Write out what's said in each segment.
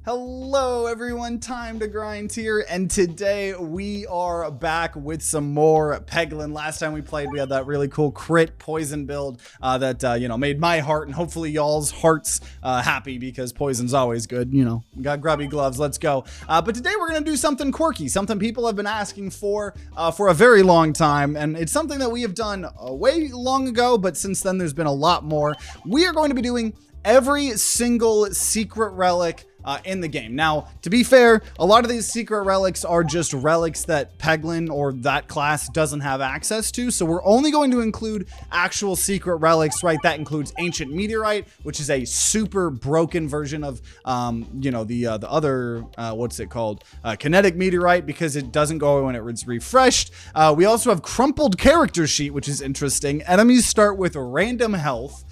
Hello everyone, TimeToGrind here, and today we are back with some more Peglin. Last time we played, we had that really cool crit poison build that made my heart and hopefully y'all's hearts happy, because poison's always good. You know, got grubby gloves, let's go. But today we're gonna do something quirky, something people have been asking for a very long time, and it's something that we have done way long ago, but since then there's been a lot more. We are going to be doing every single secret relic in the game. Now, to be fair, a lot of these secret relics are just relics that Peglin or that class doesn't have access to, so we're only going to include actual secret relics, right? That includes Ancient Meteorite, which is a super broken version of, the other, what's it called? Kinetic Meteorite, because it doesn't go away when it's refreshed. We also have Crumpled Character Sheet, which is interesting. Enemies start with random health.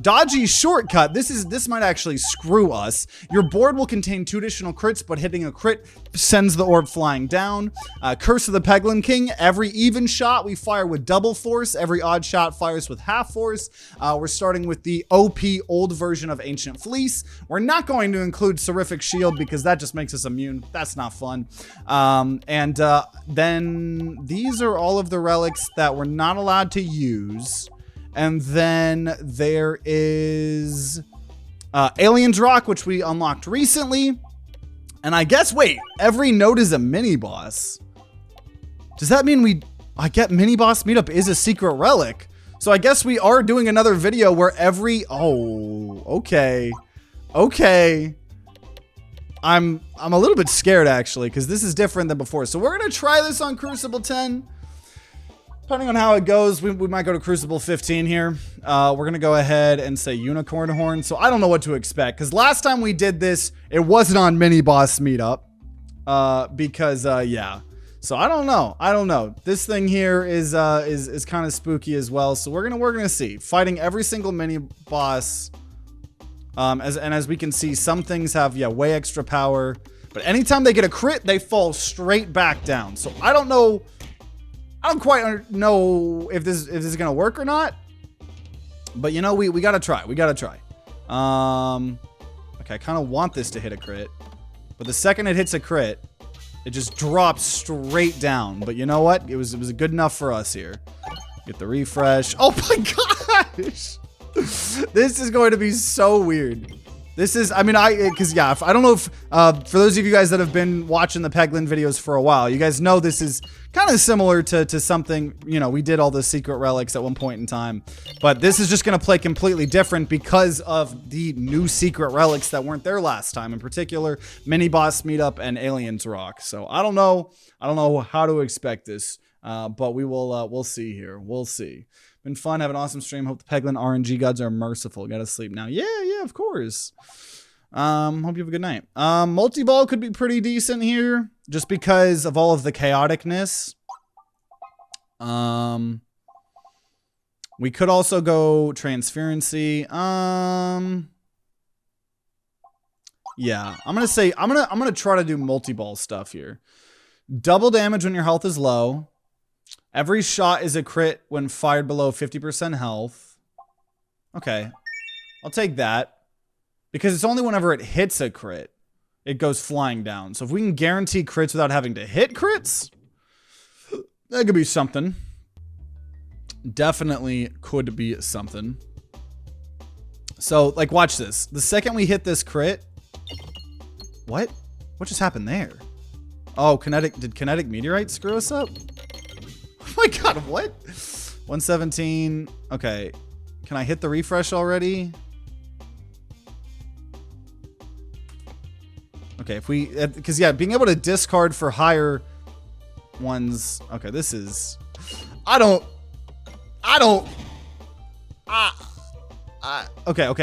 Dodgy Shortcut. This might actually screw us. Your board will contain 2 additional crits, but hitting a crit sends the orb flying down. Curse of the Peglin King. Every even shot we fire with double force. Every odd shot fires with half force. We're starting with the OP old version of Ancient Fleece. We're not going to include Seraphic Shield because that just makes us immune. That's not fun. Then these are all of the relics that we're not allowed to use. And then there is Aliensrock, which we unlocked recently. And I guess, wait, every node is a mini boss. Does that mean I get Miniboss Meetup is a secret relic? So I guess we are doing another video where okay. I'm a little bit scared actually, because this is different than before. So we're gonna try this on Crucible 10. Depending on how it goes, we might go to Crucible 15 here. We're going to go ahead and say Unicorn Horn. So I don't know what to expect, because last time we did this, it wasn't on Miniboss Meetup. Yeah. So I don't know. This thing here is kind of spooky as well. So we're gonna see. Fighting every single mini boss. As we can see, some things have way extra power, but anytime they get a crit, they fall straight back down. So I don't quite know if this is gonna work or not, but you know, we gotta try. Okay, I kind of want this to hit a crit, but the second it hits a crit, it just drops straight down. But you know what? It was good enough for us here. Get the refresh. Oh my gosh, this is going to be so weird. This is, I don't know if, for those of you guys that have been watching the Peglin videos for a while, you guys know this is kind of similar to something, we did all the secret relics at one point in time, but this is just going to play completely different because of the new secret relics that weren't there last time, in particular, Miniboss Meetup and Aliensrock. So I don't know how to expect this, but we'll see here. We'll see. Been fun, have an awesome stream. Hope the Peglin RNG gods are merciful. Gotta sleep now. Yeah, of course. Hope you have a good night. Multi-ball could be pretty decent here, just because of all of the chaoticness. We could also go transferency. Yeah, I'm gonna try to do multi-ball stuff here. Double damage when your health is low. Every shot is a crit when fired below 50% health. Okay, I'll take that. Because it's only whenever it hits a crit, it goes flying down. So if we can guarantee crits without having to hit crits, that could be something. Definitely could be something. So, like, watch this. The second we hit this crit... What? What just happened there? Oh, did Kinetic Meteorite screw us up? Oh my god, what? 117. Okay. Can I hit the refresh already? Okay, because yeah, being able to discard for higher ones. Okay, this is, okay,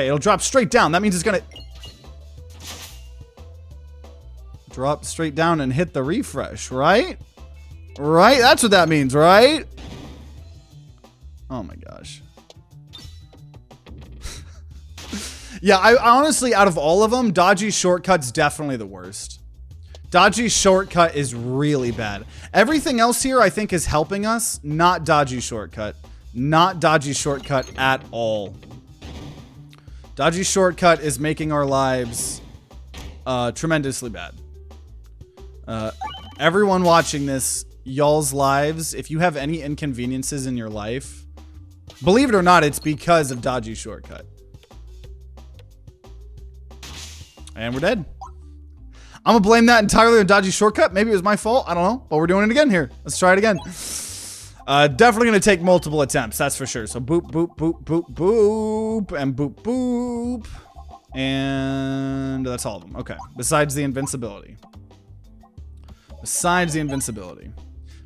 it'll drop straight down. That means it's gonna drop straight down and hit the refresh, right? Right? That's what that means, right? Oh my gosh. Yeah, I honestly, out of all of them, Dodgy Shortcut's definitely the worst. Dodgy Shortcut is really bad. Everything else here, I think, is helping us. Not Dodgy Shortcut. Not Dodgy Shortcut at all. Dodgy Shortcut is making our lives tremendously bad. Everyone watching this, y'all's lives, if you have any inconveniences in your life, believe it or not, it's because of dodgy shortcut. And we're dead. I'm gonna blame that entirely on dodgy shortcut. Maybe it was my fault. I don't know. But we're doing it again here. Let's try it again. Definitely gonna take multiple attempts. That's for sure. So boop, boop, boop, boop, boop, and boop, boop. And that's all of them. Okay. Besides the invincibility. Besides the invincibility.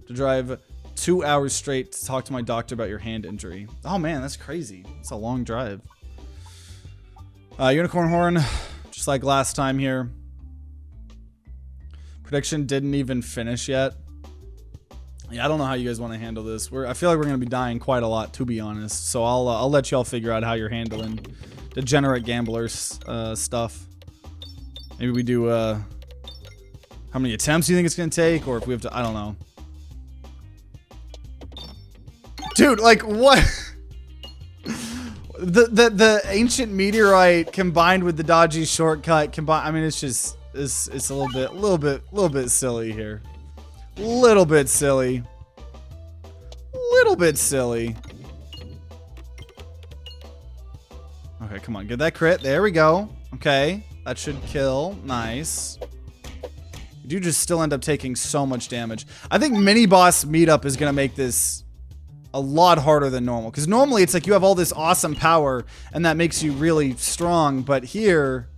To drive 2 hours straight to talk to my doctor about your hand injury. Oh man, that's crazy. It's a long drive. Unicorn horn. Just like last time here. Prediction didn't even finish yet. Yeah, I don't know how you guys want to handle this. I feel like we're going to be dying quite a lot, to be honest. So I'll let y'all figure out how you're handling degenerate gamblers stuff. Maybe we do how many attempts do you think it's going to take, or if we have to, I don't know. Dude, like what? the ancient meteorite combined with the dodgy shortcut I mean, it's just it's a little bit silly here. Little bit silly. Okay, come on, get that crit. There we go. Okay, that should kill. Nice. You do just still end up taking so much damage. I think Miniboss Meetup is gonna make this a lot harder than normal, because normally it's like you have all this awesome power and that makes you really strong, but here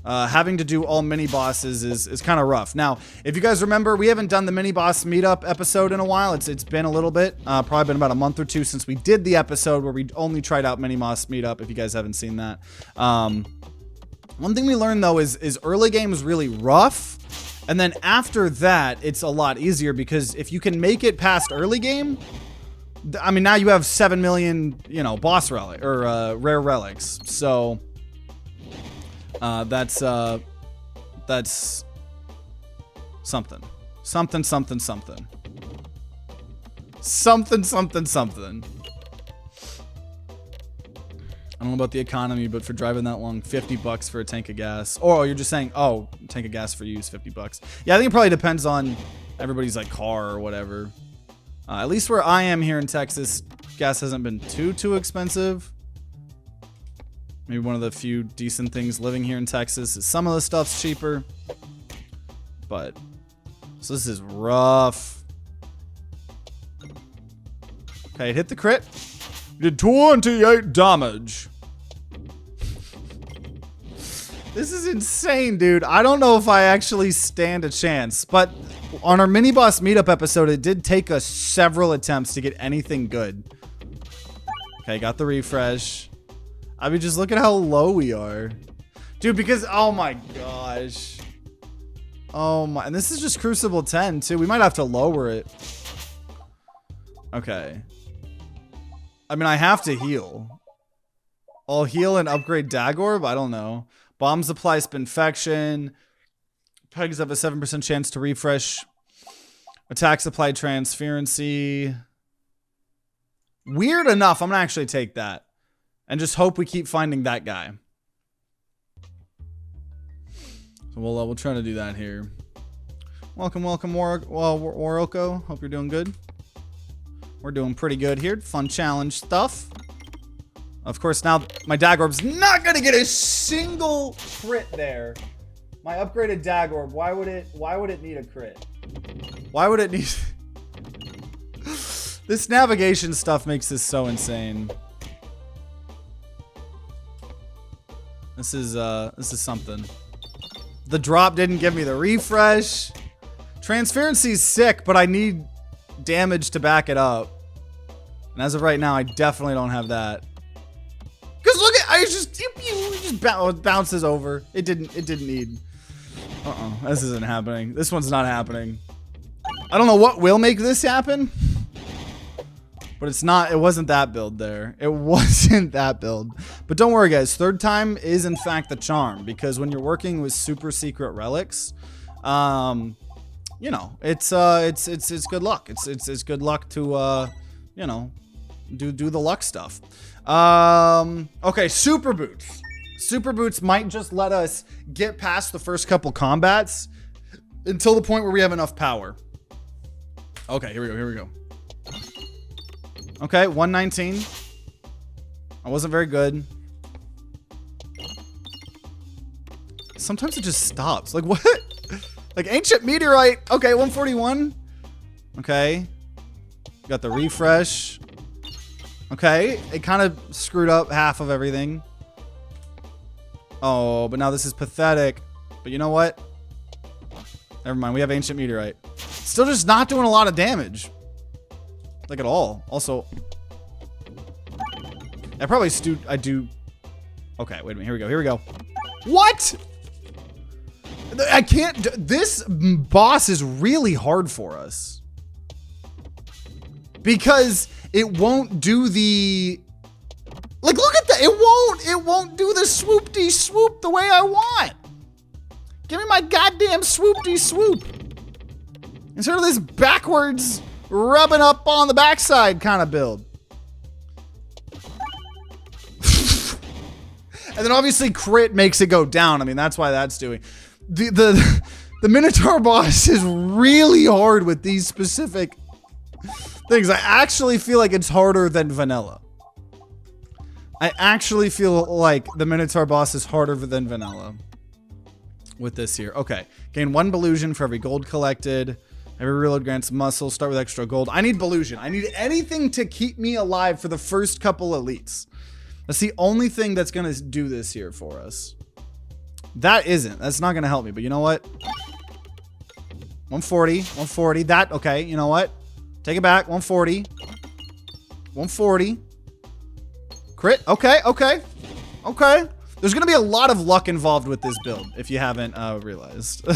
having to do all mini bosses is kind of rough. Now, if you guys remember, we haven't done the mini boss meetup episode in a while. It's been a little bit, probably been about a month or two since we did the episode where we only tried out mini boss meetup. If you guys haven't seen that, one thing we learned though is early game is really rough. And then after that, it's a lot easier, because if you can make it past early game, I mean, now you have 7 million, you know, boss relic or rare relics. So that's something. I don't know about the economy, but for driving that long, 50 bucks for a tank of gas. Oh, you're just saying, oh, tank of gas for you is 50 bucks. Yeah, I think it probably depends on everybody's like car or whatever. At least where I am here in Texas, gas hasn't been too expensive. Maybe one of the few decent things living here in Texas is some of the stuff's cheaper. But, so this is rough. Okay, hit the crit. You did 28 damage. This is insane, dude. I don't know if I actually stand a chance, but on our mini boss meetup episode, it did take us several attempts to get anything good. Okay, got the refresh. I mean, just look at how low we are. Dude, because, oh my gosh. Oh my, and this is just Crucible 10 too. We might have to lower it. Okay. I mean, I have to heal. I'll heal and upgrade Dagorb? I don't know. Bomb supply Spinfection. Pegs have a 7% chance to refresh. Attack supply transferency. Weird enough, I'm gonna actually take that. And just hope we keep finding that guy. So we'll try to do that here. Welcome, Waroko. Hope you're doing good. We're doing pretty good here. Fun challenge stuff. Of course, now my Dagorb's not gonna get a single crit there. My upgraded Dagorb, why would it need a crit? Why would it need... This navigation stuff makes this so insane. This is something. The drop didn't give me the refresh. Transparency's sick, but I need damage to back it up. And as of right now, I definitely don't have that. Cause look at, it just bounces over. It didn't need. This isn't happening. This one's not happening. I don't know what will make this happen. But it's not, it wasn't that build there. It wasn't that build. But don't worry guys, third time is in fact the charm, because when you're working with super secret relics, you know, it's good luck. It's good luck to you know, do the luck stuff. Okay, super boots. Super boots might just let us get past the first couple combats until the point where we have enough power. Okay, here we go, here we go. Okay, 119. I wasn't very good. Sometimes it just stops. Like, what? Like, ancient meteorite. Okay, 141. Okay. Got the refresh. Okay, it kind of screwed up half of everything. Oh, but now this is pathetic. But you know what? Never mind, we have ancient meteorite. Still just not doing a lot of damage. Like, at all. Also, I probably I do. Okay, wait a minute. Here we go. Here we go. What? I can't. This boss is really hard for us because it won't do the. Like, look at that. It won't do the swoop-de-swoop the way I want. Give me my goddamn swoop-de-swoop. Instead of this backwards rubbing up on the backside kind of build. And then obviously crit makes it go down. I mean, that's why that's doing. The Minotaur boss is really hard with these specific things. I actually feel like it's harder than vanilla. I actually feel like the Minotaur boss is harder than vanilla with this here. Okay, gain 1 Belusion for every gold collected. Every reload grants muscle. Start with extra gold. I need Belusion. I need anything to keep me alive for the first couple elites. That's the only thing that's going to do this here for us. That isn't. That's not going to help me. But you know what? 140. 140. That, okay. You know what? Take it back. 140. 140. Crit. Okay. Okay. Okay. There's going to be a lot of luck involved with this build, if you haven't realized.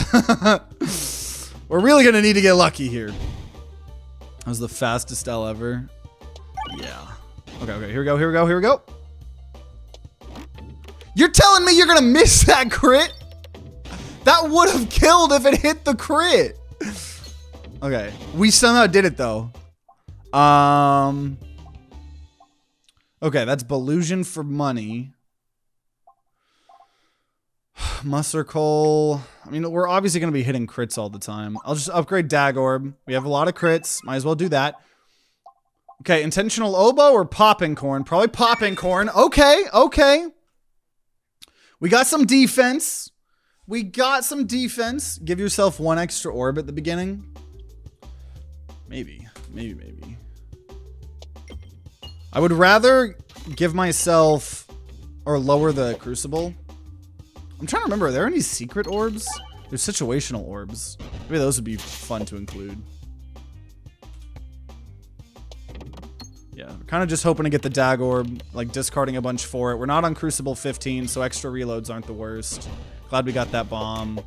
We're really going to need to get lucky here. That was the fastest L ever. Yeah. Okay, okay. Here we go. Here we go. Here we go. You're telling me you're going to miss that crit? That would have killed if it hit the crit. Okay. We somehow did it, though. Okay, that's Belusion for money. Muster Coal. I mean, we're obviously going to be hitting crits all the time. I'll just upgrade Dag Orb. We have a lot of crits. Might as well do that. Okay, intentional oboe or popping corn? Probably popping corn. Okay, okay. We got some defense. We got some defense. Give yourself 1 extra orb at the beginning. Maybe. Maybe, maybe. I would rather give myself or lower the crucible. I'm trying to remember, are there any secret orbs? There's situational orbs. Maybe those would be fun to include. Yeah, we're kind of just hoping to get the Dag Orb, like discarding a bunch for it. We're not on Crucible 15, so extra reloads aren't the worst. Glad we got that bomb.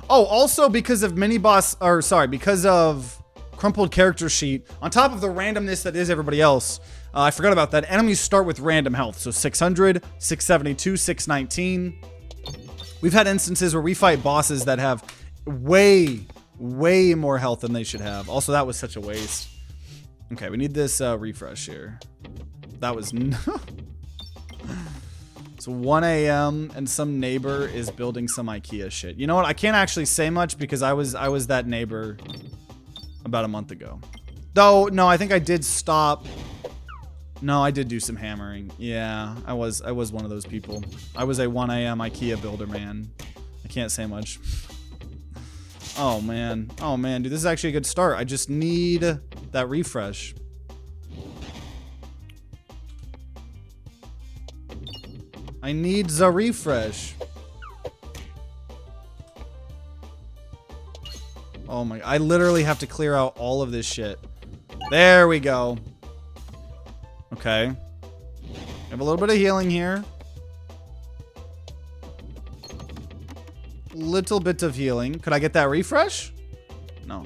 Oh, also because of Miniboss, or sorry, because of Crumpled Character Sheet, on top of the randomness that is everybody else, I forgot about that. Enemies start with random health, so 600, 672, 619. We've had instances where we fight bosses that have way, way more health than they should have. Also, that was such a waste. Okay, we need this refresh here. That was no. It's 1 a.m. and some neighbor is building some IKEA shit. You know what? I can't actually say much because I was that neighbor about a month ago. Though, no, I think I did stop. No, I did do some hammering. Yeah, I was one of those people. I was a 1 a.m. IKEA builder, man. I can't say much. Oh, man. Oh, man, dude, this is actually a good start. I just need that refresh. I need the refresh. Oh, my. I literally have to clear out all of this shit. There we go. Okay. Have a little bit of healing here. Little bit of healing. Could I get that refresh? No.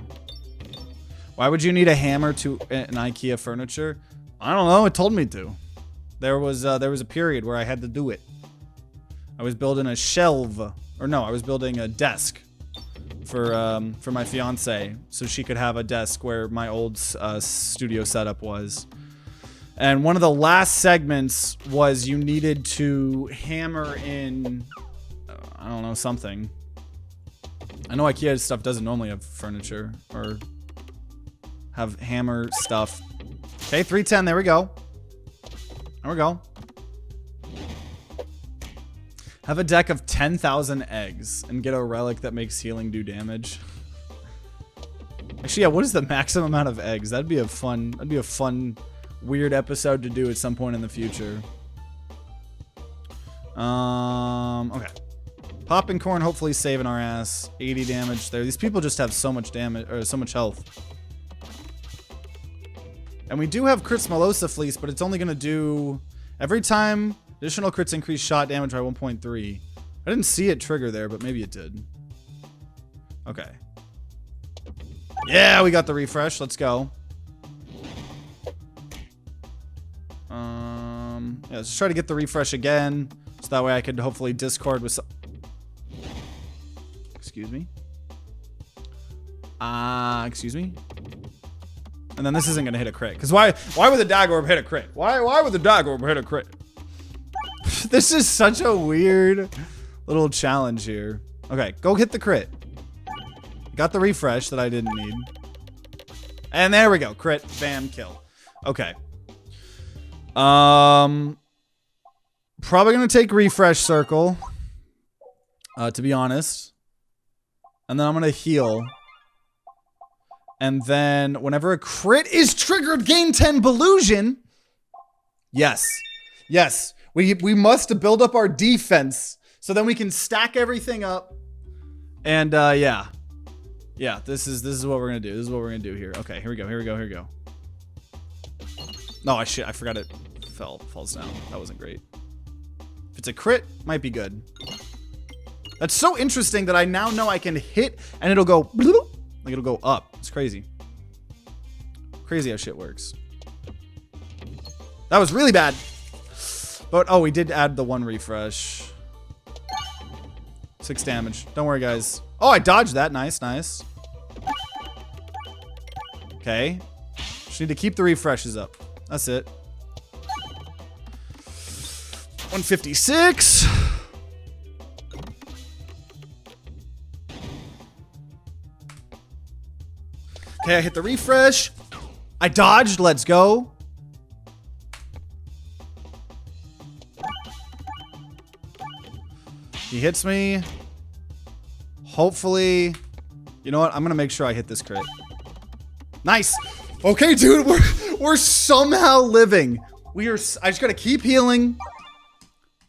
Why would you need a hammer to an IKEA furniture? I don't know. It told me to. There was a period where I had to do it. I was building a shelf, or no, I was building a desk for my fiance, so she could have a desk where my old studio setup was. And one of the last segments was you needed to hammer in, I don't know, something. I know IKEA stuff doesn't normally have furniture or have hammer stuff. Okay, 310, there we go. There we go. Have a deck of 10,000 eggs and get a relic that makes healing do damage. Actually, yeah, what is the maximum amount of eggs? That'd be a fun, weird episode to do at some point in the future. Okay. Popping corn, hopefully saving our ass. 80 damage there. These people just have so much damage, or so much health. And we do have Crits Malosa Fleece, but it's only gonna do every time additional crits increase shot damage by 1.3. I didn't see it trigger there, but maybe it did. Okay. Yeah, we got the refresh. Let's go. Yeah, let's try to get the refresh again, so that way I could hopefully discord with some. Excuse me. Excuse me. And then this isn't gonna hit a crit, because why would the Dag Orb hit a crit? Why would the Dag Orb hit a crit? This is such a weird little challenge here. Okay, go hit the crit. Got the refresh that I didn't need. And there we go. Crit, bam, kill. Okay. Probably gonna take refresh circle. To be honest. And then I'm gonna heal. And then whenever a crit is triggered, gain 10 Belusion. Yes. Yes. We must build up our defense so then we can stack everything up. And yeah. Yeah, this is what we're gonna do. This is what we're gonna do here. Okay, here we go, here we go, here we go. No, I forgot it falls down. That wasn't great. If it's a crit, might be good. That's so interesting that I now know I can hit and it'll go bloop, like it'll go up. It's crazy. Crazy how shit works. That was really bad. But oh, we did add the one refresh. 6 damage. Don't worry, guys. Oh, I dodged that. Nice, nice. Okay. Just need to keep the refreshes up. That's it. 156. Okay, I hit the refresh. I dodged. Let's go. He hits me. Hopefully, you know what? I'm gonna make sure I hit this crit. Nice. Okay, dude, we're somehow living. I just gotta keep healing,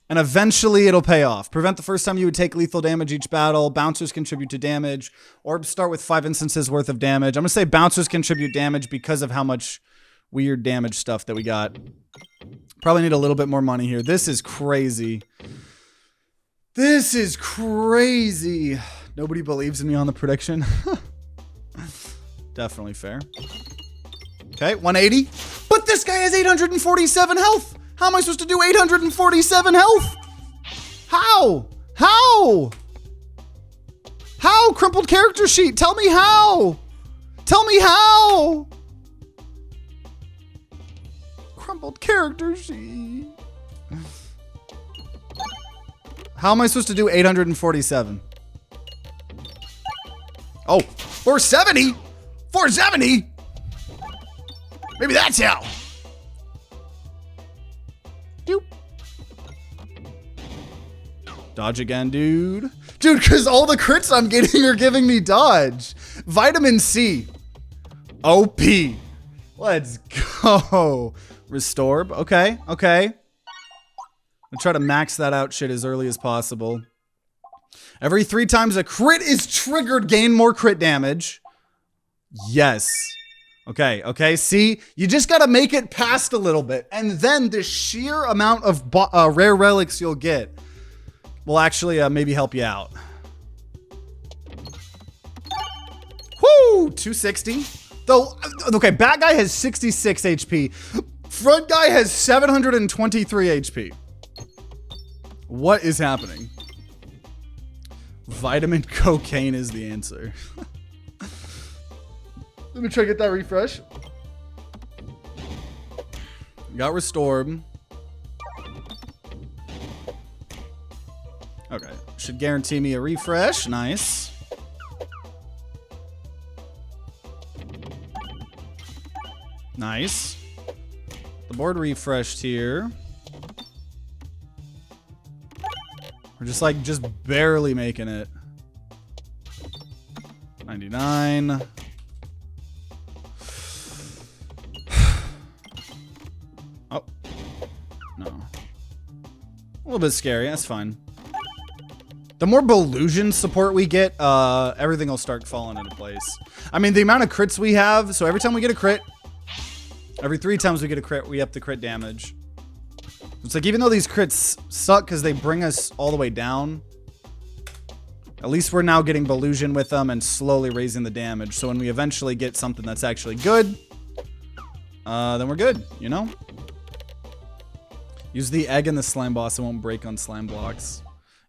and eventually it'll pay off. Prevent the first time you would take lethal damage each battle. Bouncers contribute to damage. Orbs start with 5 instances worth of damage. I'm gonna say bouncers contribute damage because of how much weird damage stuff that we got. Probably need a little bit more money here. This is crazy. This is crazy. Nobody believes in me on the prediction. Definitely fair. Okay, 180. But this guy has 847 health. How am I supposed to do 847 health? How? How? How? Crumpled character sheet. Tell me how. Tell me how. Crumpled character sheet. How am I supposed to do 847? Oh, 470? 470? Maybe that's how. Doop. Dodge again, dude. Dude, because all the crits I'm getting are giving me dodge. Vitamin C. OP. Let's go. Restore. Okay, okay. I'm try to max that out shit as early as possible. Every 3 times a crit is triggered, gain more crit damage. Yes. Okay, okay. See, you just gotta make it past a little bit, and then the sheer amount of rare relics you'll get will actually maybe help you out. Woo! 260. Though, okay, bad guy has 66 HP. Front guy has 723 HP. What is happening? Vitamin cocaine is the answer. Let me try to get that refresh. Got restored. Okay. Should guarantee me a refresh. Nice. Nice. The board refreshed here. We're just like, just barely making it. 99. Oh. No. A little bit scary. That's fine. The more Ballusion support we get, everything will start falling into place. I mean, the amount of crits we have, so every time we get a crit, every 3 times we get a crit, we up the crit damage. It's like, even though these crits suck because they bring us all the way down, at least we're now getting Ballusion with them and slowly raising the damage. So when we eventually get something that's actually good, then we're good, you know? Use the egg in the slime boss. It won't break on slime blocks.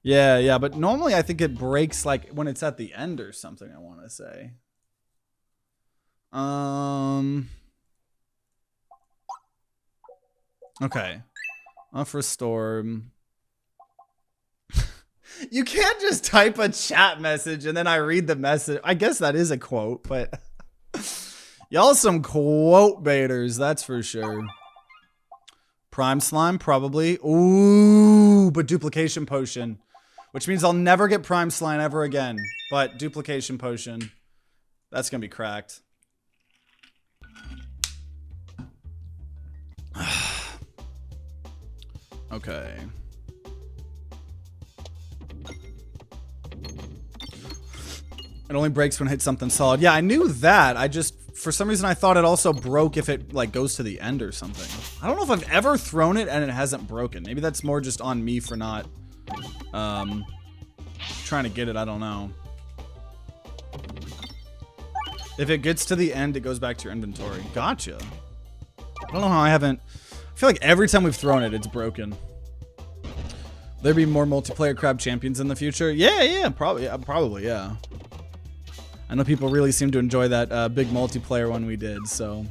Yeah, but normally I think it breaks like when it's at the end or something, I want to say. Okay. Off restore. You can't just type a chat message and then I read the message. I guess that is a quote, but y'all some quote baiters, that's for sure. Prime slime, probably. Ooh, but duplication potion. Which means I'll never get prime slime ever again. But duplication potion. That's gonna be cracked. Okay. It only breaks when it hits something solid. Yeah, I knew that. I just, for some reason, I thought it also broke if it like goes to the end or something. I don't know if I've ever thrown it and it hasn't broken. Maybe that's more just on me for not trying to get it. I don't know. If it gets to the end, it goes back to your inventory. Gotcha. I don't know how I haven't. I feel like every time we've thrown it, it's broken. There'd be more multiplayer crab champions in the future. Yeah, probably, yeah. I know people really seem to enjoy that big multiplayer one we did, so.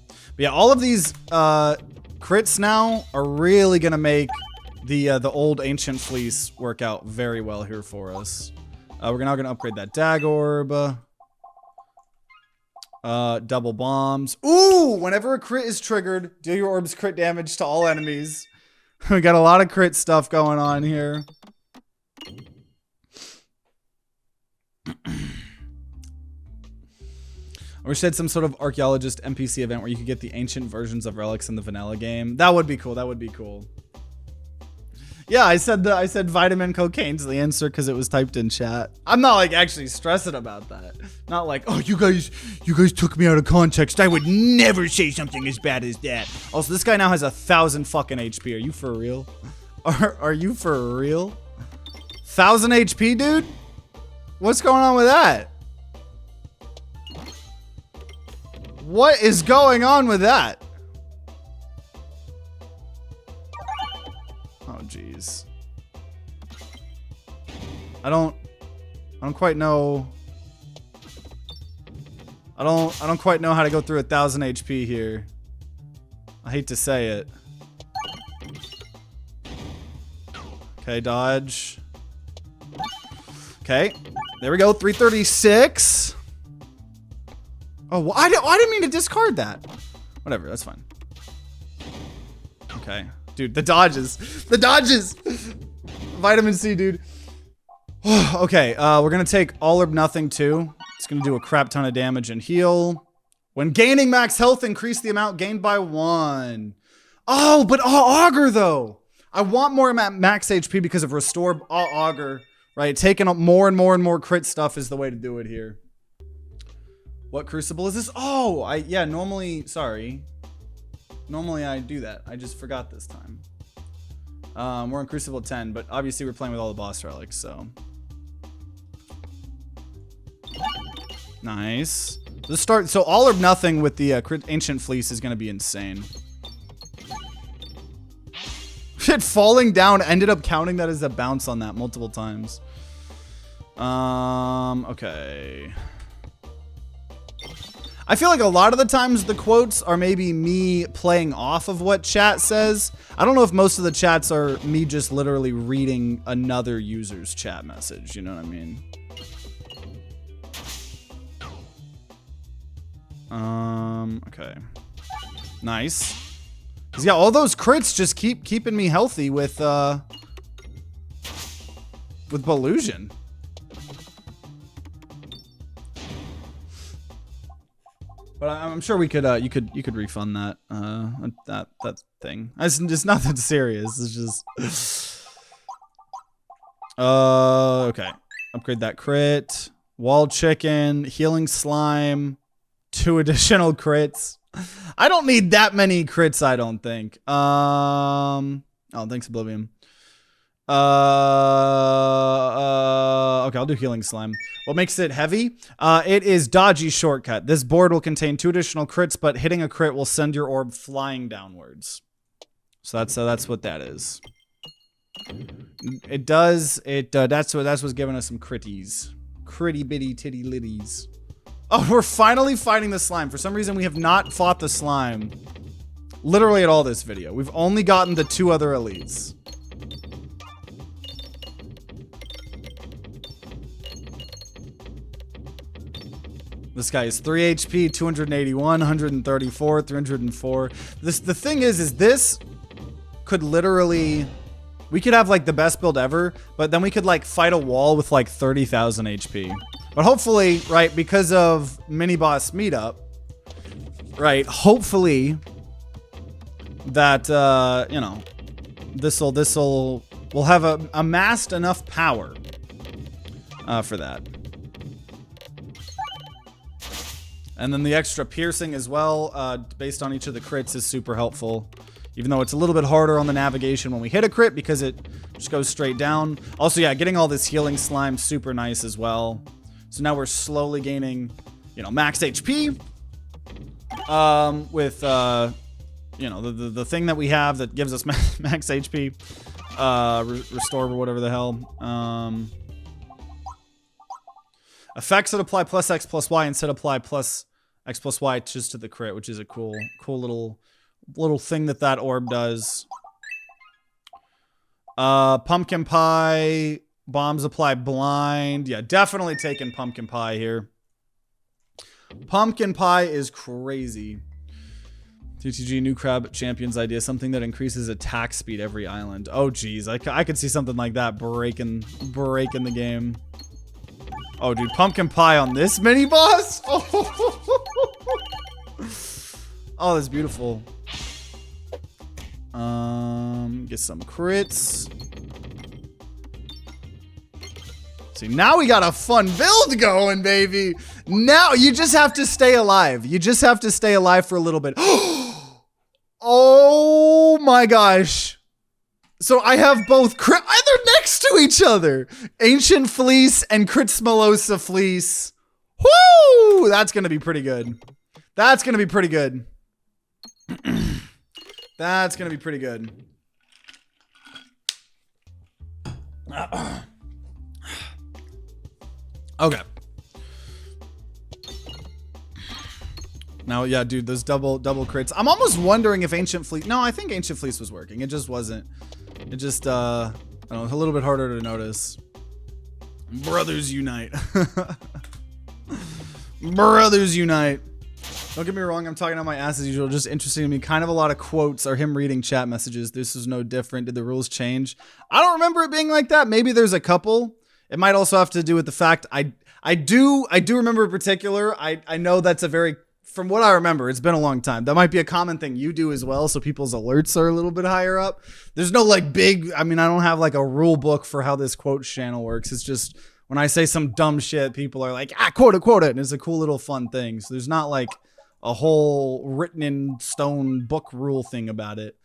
But yeah, all of these crits now are really gonna make the old ancient fleece work out very well here for us. We're now gonna upgrade that dag orb. Double bombs. Ooh, whenever a crit is triggered, deal your orbs crit damage to all enemies. We got a lot of crit stuff going on here. I wish they had some sort of archaeologist NPC event where you could get the ancient versions of relics in the vanilla game. That would be cool. That would be cool. Yeah, I said vitamin cocaine's the answer because it was typed in chat. I'm not like actually stressing about that. Not like, oh, you guys took me out of context. I would never say something as bad as that. Also, this guy now has 1,000 fucking HP. Are you for real? Are you for real? 1,000 HP, dude? What's going on with that? What is going on with that? Oh, jeez. I don't quite know. I don't quite know how to go through 1,000 HP here. I hate to say it. Okay, dodge. Okay, there we go. 336. Oh, well, I didn't mean to discard that. Whatever, that's fine. Okay. Dude, the dodges. The dodges! Vitamin C, dude. Okay, we're gonna take all or nothing too. It's gonna do a crap ton of damage and heal. When gaining max health, increase the amount gained by 1. Oh, but augur though. I want more max HP because of restore augur. Right, taking up more and more crit stuff is the way to do it here. What crucible is this? Oh, yeah, normally, sorry. Normally I do that. I just forgot this time. We're in Crucible 10, but obviously we're playing with all the boss relics, so. Nice. Let's start, so all or nothing with the Ancient Fleece is gonna be insane. Shit, falling down ended up counting that as a bounce on that multiple times. Okay. I feel like a lot of the times the quotes are maybe me playing off of what chat says. I don't know if most of the chats are me just literally reading another user's chat message. You know what I mean? Okay. Nice. 'Cause yeah, all those crits just keep keeping me healthy with Ballusion. But I'm sure we could you could refund that that thing. It's just nothing serious. It's just okay. Upgrade that crit. Wall chicken, healing slime, 2 additional crits. I don't need that many crits, I don't think. Oh, thanks, Oblivion. Okay, I'll do healing slime. What makes it heavy? It is dodgy shortcut. This board will contain 2 additional crits, but hitting a crit will send your orb flying downwards. So that's what that is. It does. That's what's giving us some critties. Critty bitty titty litties. Oh, we're finally fighting the slime. For some reason, we have not fought the slime literally at all this video. We've only gotten the 2 other elites. This guy is 3 HP, 281, 134, 304. The thing is this could literally... We could have, like, the best build ever, but then we could, like, fight a wall with, like, 30,000 HP. But hopefully, right, because of Miniboss Meetup, right, hopefully that, you know, we'll have amassed enough power for that. And then the extra piercing as well, based on each of the crits, is super helpful. Even though it's a little bit harder on the navigation when we hit a crit because it just goes straight down. Also, yeah, getting all this healing slime, super nice as well. So now we're slowly gaining, you know, max HP. With, you know, the thing that we have that gives us max HP. Restore or whatever the hell. Effects that apply plus X plus Y instead apply plus X plus Y just to the crit, which is a cool little thing that orb does. Pumpkin pie, bombs apply blind. Yeah, definitely taking pumpkin pie here. Pumpkin pie is crazy. TTG new crab champions idea, something that increases attack speed every island. Oh geez, I could see something like that breaking the game. Oh, dude, pumpkin pie on this mini boss? Oh, that's beautiful. Get some crits. See, now we got a fun build going, baby. Now you just have to stay alive. You just have to stay alive for a little bit. Oh my gosh. So I have both crit. They're next to each other. Ancient Fleece and Critsmalosa Fleece. Woo! That's gonna be pretty good. That's gonna be pretty good. That's gonna be pretty good. Okay. Now, yeah, dude, those double crits. I'm almost wondering if Ancient Fleece... No, I think Ancient Fleece was working. It just wasn't. It just, I don't know, a little bit harder to notice. Brothers unite. Brothers unite. Don't get me wrong, I'm talking on my ass as usual. Just interesting to me. Kind of a lot of quotes are him reading chat messages. This is no different. Did the rules change? I don't remember it being like that. Maybe there's a couple. It might also have to do with the fact I do remember in particular. I know that's a very... From what I remember, it's been a long time. That might be a common thing you do as well, so people's alerts are a little bit higher up. There's no like big, I mean, I don't have like a rule book for how this quote channel works. It's just when I say some dumb shit, people are like, quote it, and it's a cool little fun thing. So there's not like a whole written in stone book rule thing about it.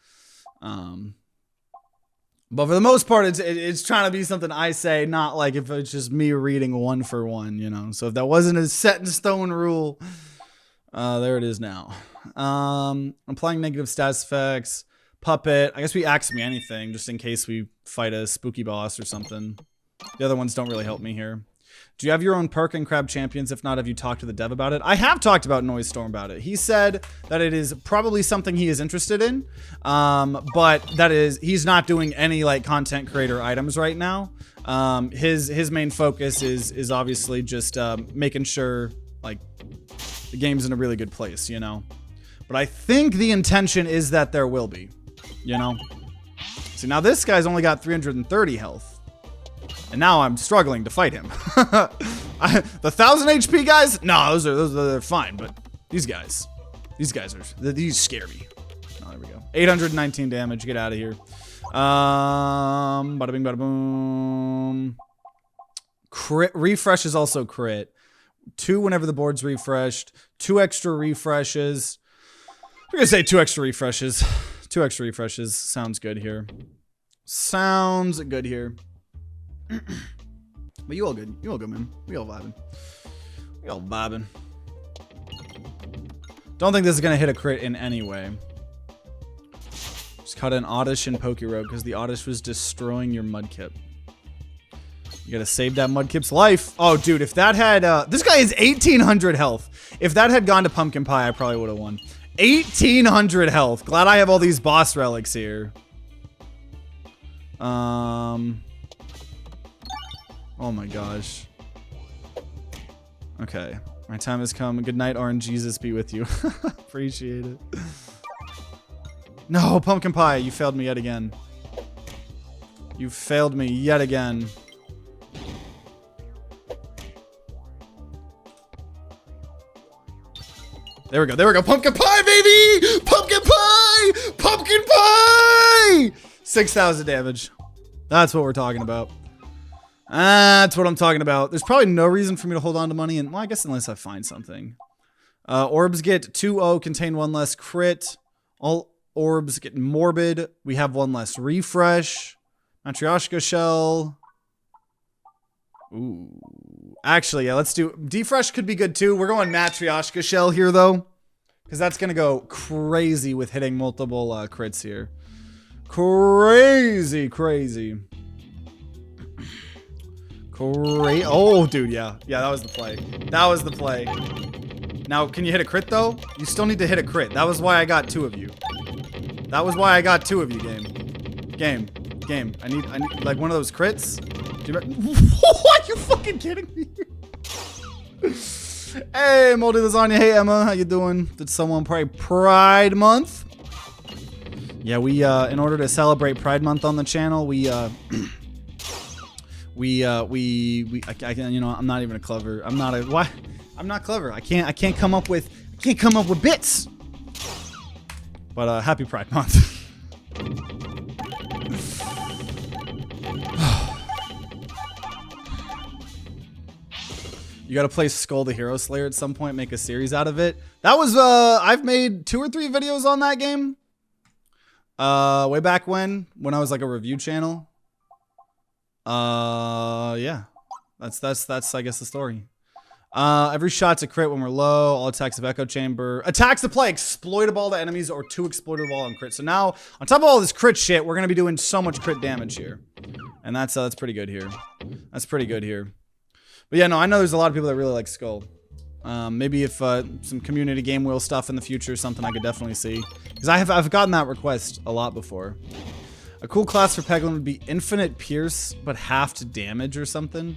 But for the most part, it's trying to be something I say, not like if it's just me reading one for one, you know. So if that wasn't a set in stone rule... there it is now. Applying negative stats effects. Puppet. I guess we axe me anything just in case we fight a spooky boss or something. The other ones don't really help me here. Do you have your own perk in Crab Champions? If not, have you talked to the dev about it? I have talked about Noise Storm about it. He said that it is probably something he is interested in, but that is, he's not doing any like content creator items right now. His main focus is obviously just making sure like the game's in a really good place, you know? But I think the intention is that there will be, you know? See, now this guy's only got 330 health. And now I'm struggling to fight him. The 1,000 HP guys? No, they're fine. But these guys these scare me. Oh, there we go. 819 damage. Get out of here. Bada bing, bada boom. Crit refresh is also crit. 2 whenever the board's refreshed. 2 extra refreshes. I'm gonna say 2 extra refreshes. 2 extra refreshes. Sounds good here. Sounds good here. But you all good. You all good, man. We all vibing. We all vibing. Don't think this is gonna hit a crit in any way. Just caught an Oddish in Pokerogue because the Oddish was destroying your Mudkip. You gotta save that Mudkip's life. Oh, dude, if that had... this guy has 1,800 health. If that had gone to Pumpkin Pie, I probably would have won. 1,800 health. Glad I have all these boss relics here. Oh my gosh. Okay. My time has come. Good night, Orange Jesus be with you. Appreciate it. No, Pumpkin Pie, you failed me yet again. You failed me yet again. There we go. There we go. Pumpkin Pie, baby! Pumpkin Pie! Pumpkin Pie! 6,000 damage. That's what we're talking about. That's what I'm talking about. There's probably no reason for me to hold on to money, and well, I guess unless I find something. Orbs get 2-0, contain 1 less crit. All orbs get morbid. We have 1 less refresh. Matryoshka shell. Ooh. Actually, yeah, let's do... Defresh could be good too. We're going Matryoshka shell here though, because that's gonna go crazy with hitting multiple crits here. Crazy, crazy. Oh, dude, yeah. Yeah, that was the play. That was the play. Now, can you hit a crit, though? You still need to hit a crit. That was why I got 2 of you. That was why I got 2 of you, game. Game. I need like, one of those crits. What? You fucking kidding me? Hey, Moldy Lasagna. Hey, Emma. How you doing? Did someone pray Pride Month? Yeah, we, in order to celebrate Pride Month on the channel, you know, I'm not even clever. I'm not clever. I can't come up with bits. But happy Pride Month. You gotta play Skull the Hero Slayer at some point, make a series out of it. That was I've made 2 or 3 videos on that game. Way back when I was like a review channel. Yeah. That's I guess the story. Every shot's a crit when we're low. All attacks of Echo Chamber. Attacks that play exploitable to enemies or 2 exploitable on crit. So now, on top of all this crit shit, we're gonna be doing so much crit damage here. And that's pretty good here. That's pretty good here. But yeah, no, I know there's a lot of people that really like Skull. Maybe if some community game wheel stuff in the future, something I could definitely see. Because I've gotten that request a lot before. A cool class for Peglin would be Infinite Pierce, but half to damage or something.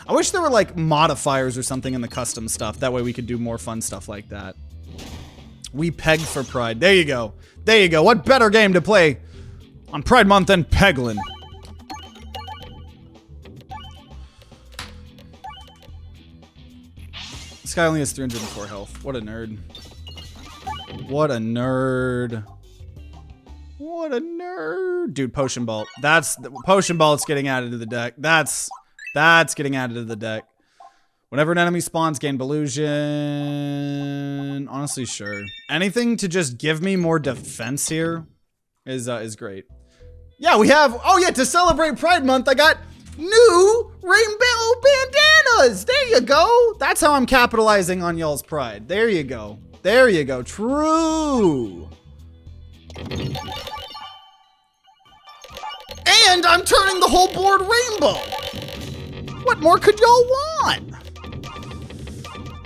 I wish there were like modifiers or something in the custom stuff. That way we could do more fun stuff like that. We peg for Pride. There you go. There you go. What better game to play on Pride Month than Peglin? This guy only has 304 health. What a nerd. What a nerd. What a nerd. Dude, Potion Ball. Potion Ball's getting added to the deck. That's getting added to the deck. Whenever an enemy spawns, gain Delusion. Honestly, sure. Anything to just give me more defense here is great. Yeah, we have, oh yeah, to celebrate Pride Month, I got new rainbow bandanas. There you go. That's how I'm capitalizing on y'all's pride. There you go. There you go. True. And I'm turning the whole board rainbow. What more could y'all want?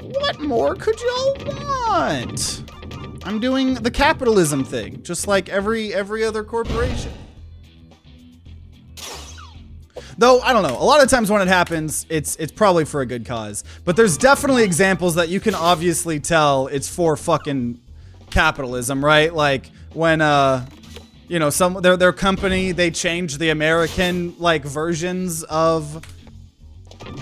What more could y'all want? I'm doing the capitalism thing, just like every other corporation. Though, I don't know, a lot of times when it happens, it's probably for a good cause. But there's definitely examples that you can obviously tell it's for fucking capitalism, right? Like when, you know, their company, they changed the American, like, versions of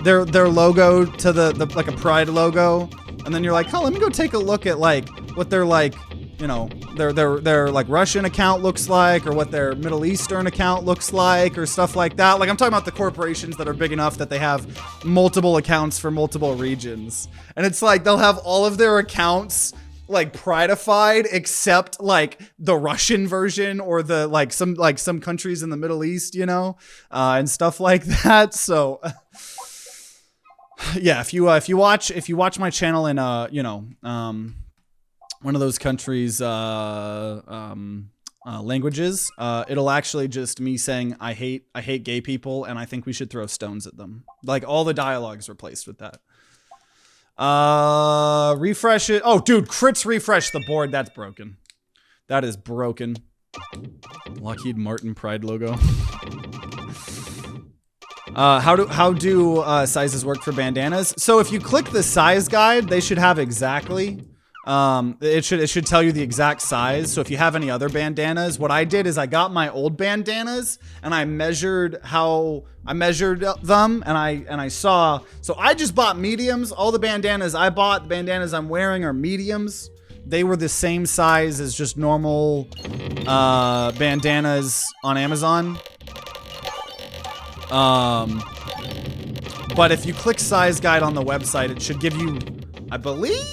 their logo to the like a pride logo. And then you're like, oh, let me go take a look at, like, what their, like, you know, their like Russian account looks like, or what their Middle Eastern account looks like, or stuff like that. Like, I'm talking about the corporations that are big enough that they have multiple accounts for multiple regions. And it's like, they'll have all of their accounts like prideified except like the Russian version, or the like some countries in the Middle East, you know, and stuff like that. So yeah, if you watch my channel in you know, one of those countries languages, it'll actually just me saying I hate gay people and I think we should throw stones at them. Like, all the dialogue's replaced with that. Refresh it. Oh, dude, crits refresh the board. That's broken. That is broken. Lockheed Martin Pride logo. How do sizes work for bandanas? So if you click the size guide, they should have exactly. It should tell you the exact size. So if you have any other bandanas, what I did is I got my old bandanas and I measured them, and I saw. So I just bought mediums. All the bandanas I bought, the bandanas I'm wearing, are mediums. They were the same size as just normal bandanas on Amazon. But if you click size guide on the website, it should give you, I believe,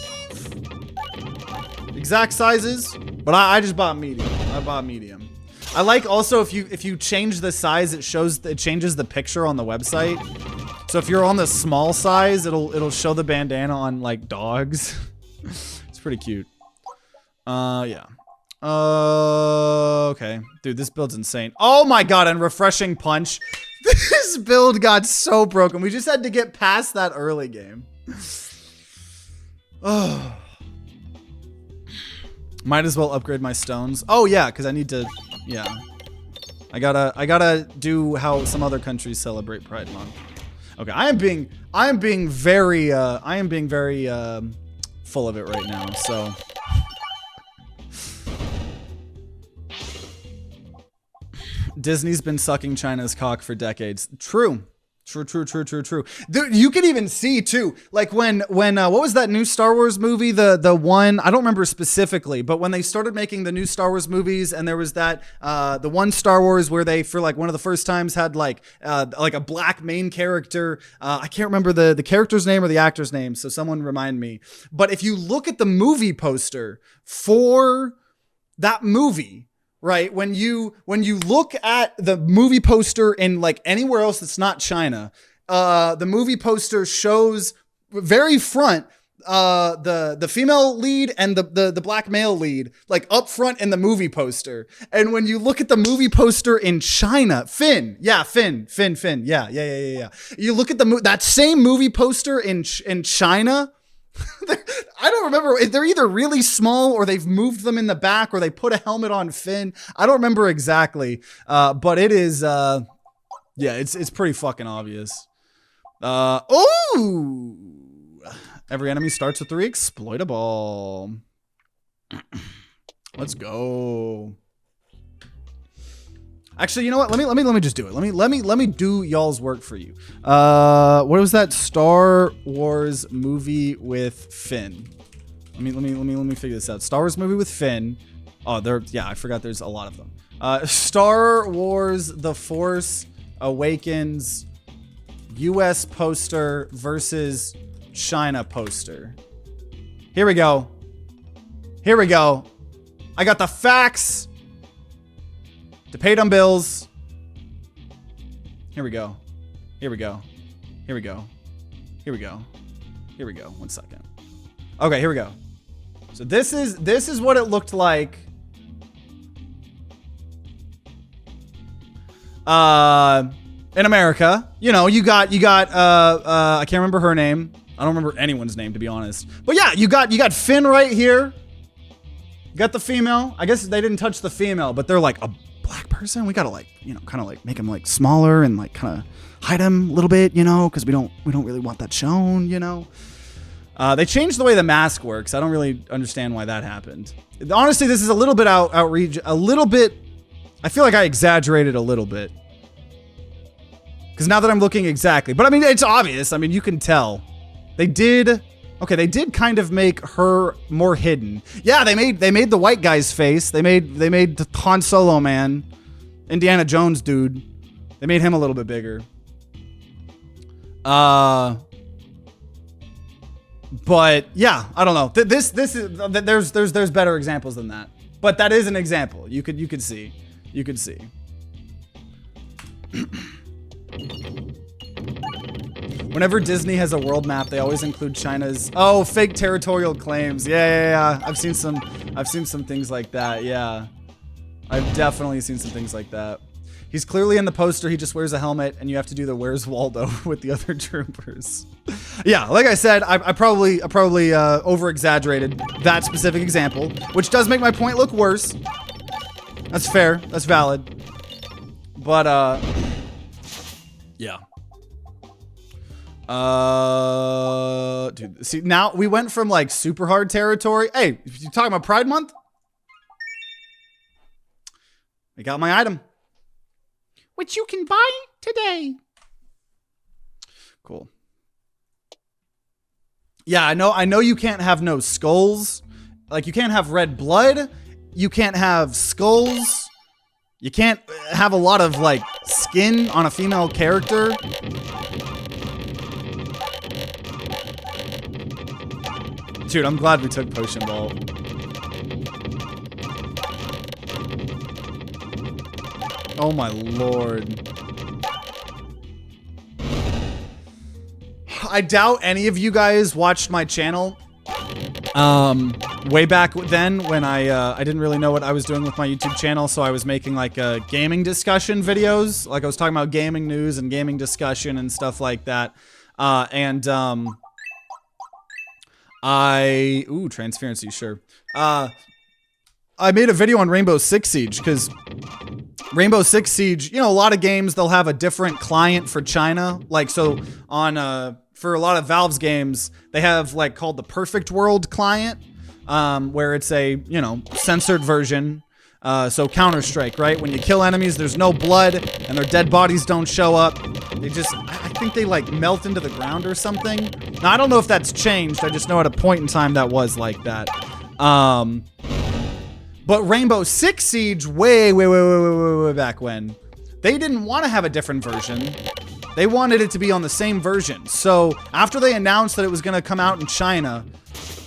exact sizes. But I just bought medium. I bought medium. I like also if you change the size, it changes the picture on the website. So if you're on the small size, it'll show the bandana on like dogs. It's pretty cute. Yeah. Okay. Dude, this build's insane. Oh my god, and refreshing punch. This build got so broken. We just had to get past that early game. Oh. Might as well upgrade my stones. Oh yeah, because I need to, yeah. I gotta do how some other countries celebrate Pride Month. Okay, I am being very full of it right now, so. Disney's been sucking China's cock for decades. True. True. Dude, you can even see too, like when what was that new Star Wars movie? The one, I don't remember specifically, but when they started making the new Star Wars movies, and there was that the one Star Wars where they, for like one of the first times, had like a black main character. I can't remember the character's name or the actor's name, so someone remind me. But if you look at the movie poster for that movie, right, when you look at the movie poster in like anywhere else that's not China, the movie poster shows very front the female lead and the black male lead, like up front in the movie poster. And when you look at the movie poster in China, Finn. Yeah. You look at that same movie poster in China. I don't remember. They're either really small, or they've moved them in the back, or they put a helmet on Finn. I don't remember exactly. But it is, yeah, it's pretty fucking obvious. Oh, every enemy starts with 3 exploitable. Let's go. Actually, you know what? Let me just do it. Let me do y'all's work for you. What was that Star Wars movie with Finn? Let me figure this out. Star Wars movie with Finn. Oh, yeah, I forgot there's a lot of them. Star Wars The Force Awakens US poster versus China poster. Here we go. I got the facts to pay them bills. Here we go. 1 second. Okay, here we go. So this is what it looked like. in America. You know, you got I can't remember her name. I don't remember anyone's name, to be honest. But yeah, you got Finn right here. You got the female. I guess they didn't touch the female, but they're like a black person. We gotta like, you know, kind of like make him like smaller and like kind of hide him a little bit, you know, because we don't really want that shown, you know. They changed the way the mask works. I don't really understand why that happened. Honestly, this is a little bit outreach, a little bit. I feel like I exaggerated a little bit. Because now that I'm looking exactly, but I mean, it's obvious. I mean, you can tell. They did kind of make her more hidden. Yeah, they made the white guy's face. They made the Han Solo man, Indiana Jones dude. They made him a little bit bigger. But yeah, I don't know. This is there's better examples than that. But that is an example. You could see. Whenever Disney has a world map, they always include China's fake territorial claims. Yeah. I've seen some things like that. Yeah. I've definitely seen some things like that. He's clearly in the poster. He just wears a helmet, and you have to do the "Where's Waldo" with the other troopers. Yeah, like I said, I probably over exaggerated that specific example, which does make my point look worse. That's fair. That's valid. But yeah. Dude, see, now we went from like super hard territory. Hey, you talking about Pride Month? I got my item, which you can buy today. Cool. Yeah, I know you can't have no skulls. Like, you can't have red blood. You can't have skulls. You can't have a lot of like skin on a female character. Dude, I'm glad we took Potion Ball. Oh my lord. I doubt any of you guys watched my channel way back then when I didn't really know what I was doing with my YouTube channel, so I was making like gaming discussion videos. Like I was talking about gaming news and gaming discussion and stuff like that. Transparency, sure. I made a video on Rainbow Six Siege because Rainbow Six Siege, you know, a lot of games, they'll have a different client for China. Like, so on, for a lot of Valve's games, they have like called the Perfect World client, where it's a, you know, censored version. So Counter-Strike, right? When you kill enemies, there's no blood and their dead bodies don't show up. They just, I think they like melt into the ground or something. Now, I don't know if that's changed. I just know at a point in time that was like that. But Rainbow Six Siege, way back when, they didn't want to have a different version. They wanted it to be on the same version. So after they announced that it was going to come out in China,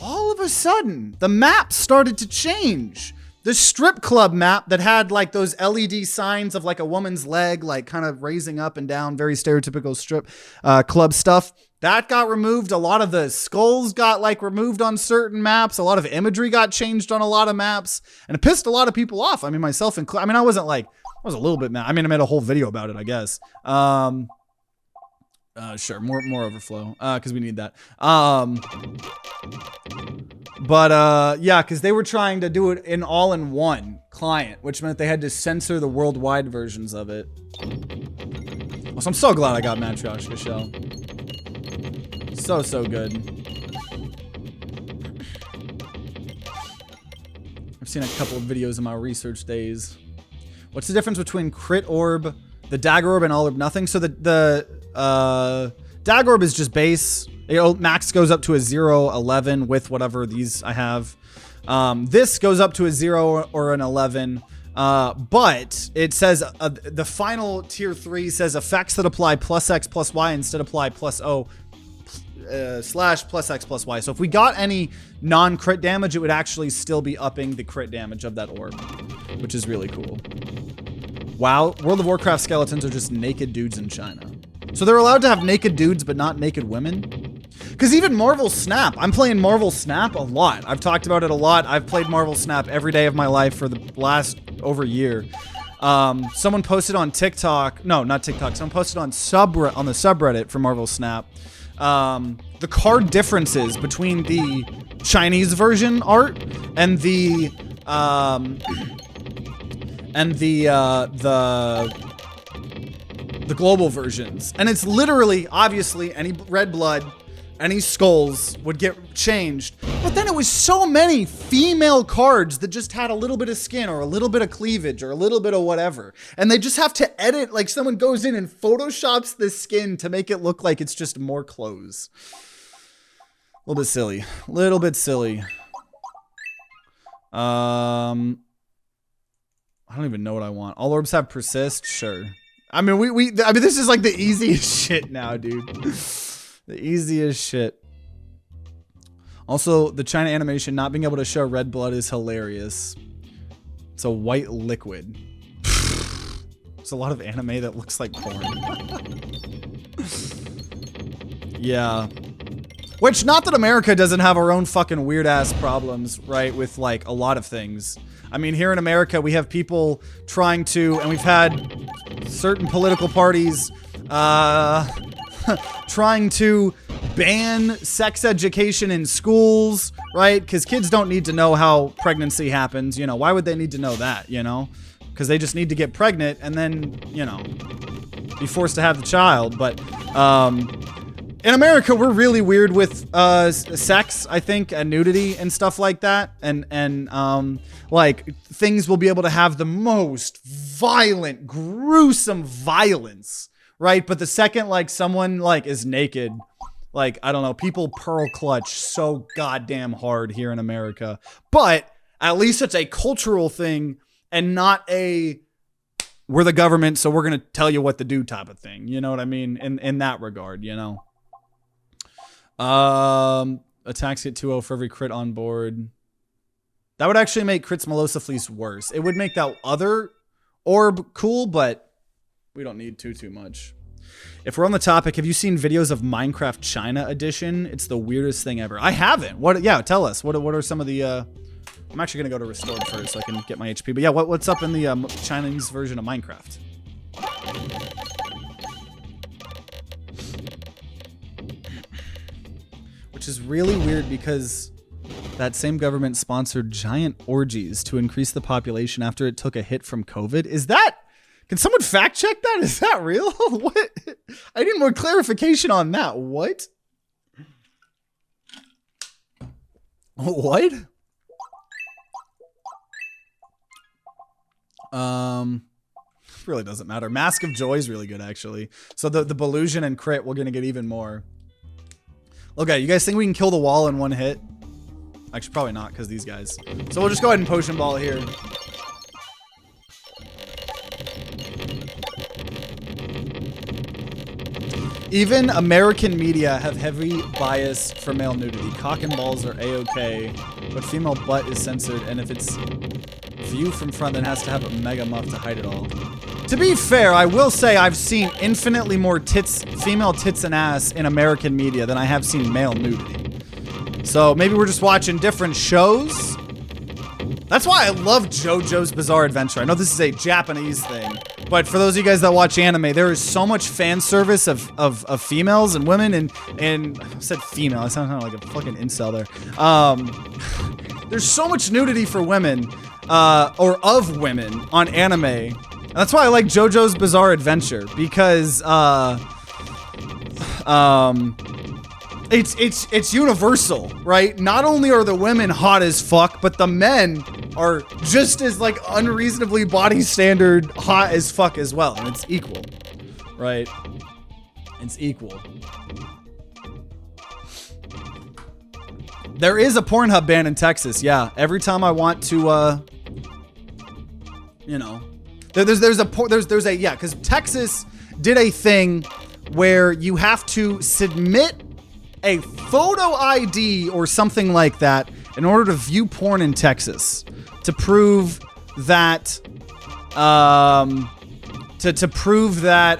all of a sudden, the map started to change. The strip club map that had like those LED signs of like a woman's leg, like kind of raising up and down, very stereotypical strip club stuff. That got removed. A lot of the skulls got like removed on certain maps. A lot of imagery got changed on a lot of maps, and it pissed a lot of people off. I mean, myself included. I mean, I was a little bit mad. I mean, I made a whole video about it, I guess. Sure, more overflow, because we need that. Yeah, because they were trying to do it in all-in-one client, which meant they had to censor the worldwide versions of it. So I'm so glad I got Matryoshka Shell. So good. I've seen a couple of videos in my research days. What's the difference between crit orb, the dagger orb, and all orb nothing? So the dagger orb is just base. Max goes up to a 0, 11 with whatever these I have. This goes up to a 0 or an 11. But it says the final tier 3 says effects that apply +X +Y instead apply +O / +X +Y. So if we got any non-crit damage, it would actually still be upping the crit damage of that orb, which is really cool. Wow, World of Warcraft skeletons are just naked dudes in China. So they're allowed to have naked dudes, but not naked women? Because even Marvel Snap, I'm playing Marvel Snap a lot. I've talked about it a lot. I've played Marvel Snap every day of my life for the last over a year. Someone posted on TikTok. No, not TikTok. Someone posted on the subreddit for Marvel Snap. The card differences between the Chinese version art and the global versions. And it's literally, obviously, any red blood, any skulls would get changed. But then it was so many female cards that just had a little bit of skin or a little bit of cleavage or a little bit of whatever. And they just have to edit, like someone goes in and photoshops the skin to make it look like it's just more clothes. A little bit silly. Little bit silly. I don't even know what I want. All orbs have persist? Sure. I mean, I mean, this is like the easiest shit now, dude. The easiest shit. Also, the China animation not being able to show red blood is hilarious. It's a white liquid. There's a lot of anime that looks like porn. Yeah. Which, not that America doesn't have our own fucking weird-ass problems, right, with, like, a lot of things. I mean, here in America, we have people trying to, and we've had certain political parties, trying to ban sex education in schools, right? Because kids don't need to know how pregnancy happens, you know. Why would they need to know that, you know? Because they just need to get pregnant and then, you know, be forced to have the child. But in America, we're really weird with sex, I think, and nudity and stuff like that. And like, things will be able to have the most violent, gruesome violence, right? But the second, like, someone, like, is naked, like, I don't know, people pearl clutch so goddamn hard here in America. But at least it's a cultural thing and not a, we're the government, so we're going to tell you what to do type of thing. You know what I mean? In that regard, you know? Attacks get 2-0 for every crit on board. That would actually make crits Melosa Fleece worse. It would make that other orb cool, but we don't need too much. If we're on the topic, have you seen videos of Minecraft China edition? It's the weirdest thing ever. I haven't. What? Yeah, tell us. What are some of the? I'm actually gonna go to restored first so I can get my HP. But yeah, what's up in the Chinese version of Minecraft? Which is really weird because that same government sponsored giant orgies to increase the population after it took a hit from COVID. Is that? Can someone fact check that? Is that real? What? I need more clarification on that. What? What? Really doesn't matter. Mask of Joy is really good, actually. So the Belusion and crit, we're gonna get even more. Okay, you guys think we can kill the wall in one hit? Actually, probably not, because these guys. So we'll just go ahead and potion ball here. Even American media have heavy bias for male nudity. Cock and balls are a-okay, but female butt is censored, and if it's view from front, then has to have a mega muff to hide it all. To be fair, I will say I've seen infinitely more female tits and ass in American media than I have seen male nudity. So maybe we're just watching different shows. That's why I love JoJo's Bizarre Adventure. I know this is a Japanese thing, but for those of you guys that watch anime, there is so much fan service of females and women and I said female, I sound like a fucking incel there. There's so much nudity for women, or of women on anime. And that's why I like JoJo's Bizarre Adventure, because it's universal, right? Not only are the women hot as fuck, but the men are just as, like, unreasonably body standard hot as fuck as well. And it's equal, right? It's equal. There is a Pornhub ban in Texas, yeah. Every time I want to, you know, there's a, yeah, because Texas did a thing where you have to submit a photo ID or something like that in order to view porn in Texas to prove that, to prove that,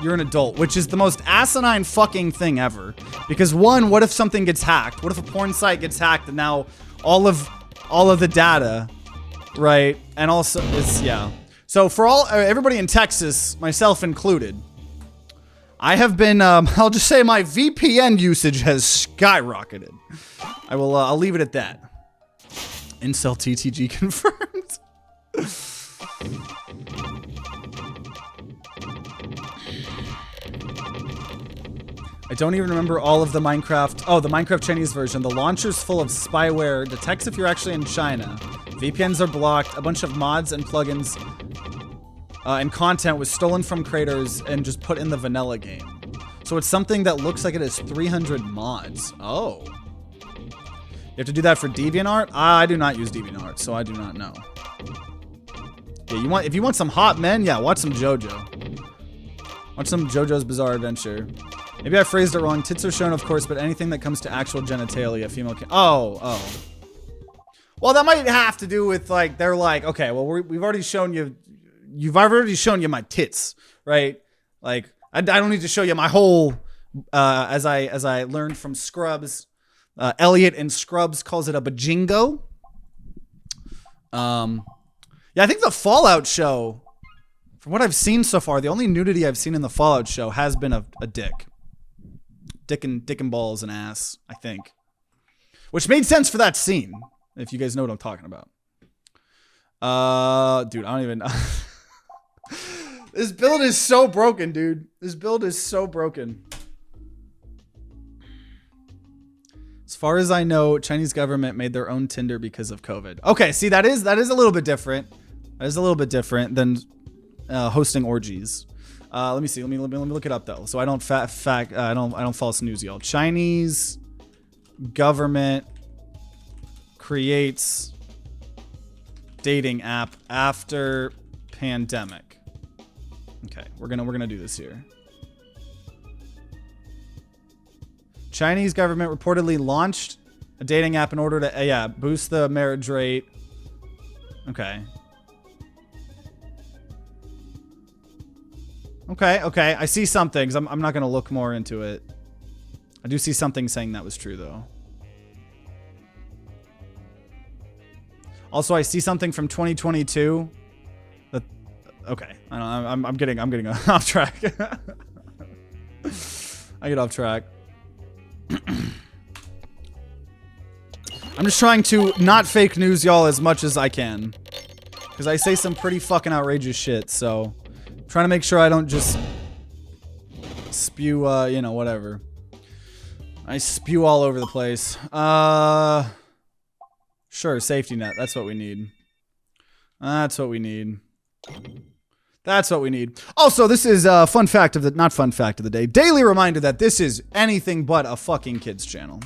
you're an adult, which is the most asinine fucking thing ever. Because one, what if something gets hacked? What if a porn site gets hacked and now all of the data right? And also, it's, yeah. So for everybody in Texas, myself included, I have been, I'll just say my VPN usage has skyrocketed. I'll leave it at that. Incel TTG confirmed. I don't even remember all of the Minecraft. Oh, the Minecraft Chinese version. The launcher's full of spyware. Detects if you're actually in China. VPNs are blocked. A bunch of mods and plugins and content was stolen from creators and just put in the vanilla game. So it's something that looks like it has 300 mods. Oh. You have to do that for DeviantArt? I do not use DeviantArt, so I do not know. Yeah, if you want some hot men, yeah, watch some JoJo. Watch some JoJo's Bizarre Adventure. Maybe I phrased it wrong. Tits are shown, of course, but anything that comes to actual genitalia, female can. Oh. Well, that might have to do with, like, they're like, okay, well, we've already shown you, you've already shown you my tits, right? Like, I don't need to show you my whole, as I learned from Scrubs, Elliot in Scrubs calls it a bajingo. Yeah, I think the Fallout show, from what I've seen so far, the only nudity I've seen in the Fallout show has been a dick. Dick and balls and ass, I think. Which made sense for that scene, if you guys know what I'm talking about. Dude, I don't even know. This build is so broken, dude. This build is so broken. As far as I know, Chinese government made their own Tinder because of COVID. Okay, see, that is a little bit different. That is a little bit different than hosting orgies. Let me see. Let me look it up though, so I don't I don't false news y'all. Chinese government creates dating app after pandemic. Okay, we're gonna do this here. Chinese government reportedly launched a dating app in order to boost the marriage rate. Okay. Okay, I see something. I'm not going to look more into it. I do see something saying that was true, though. Also, I see something from 2022. That, okay, I'm getting off track. I get off track. I'm just trying to not fake news y'all as much as I can. Because I say some pretty fucking outrageous shit, so... Trying to make sure I don't just spew, you know, whatever. I spew all over the place. Sure, safety net. That's what we need. That's what we need. That's what we need. Also, this is not fun fact of the day. Daily reminder that this is anything but a fucking kids channel.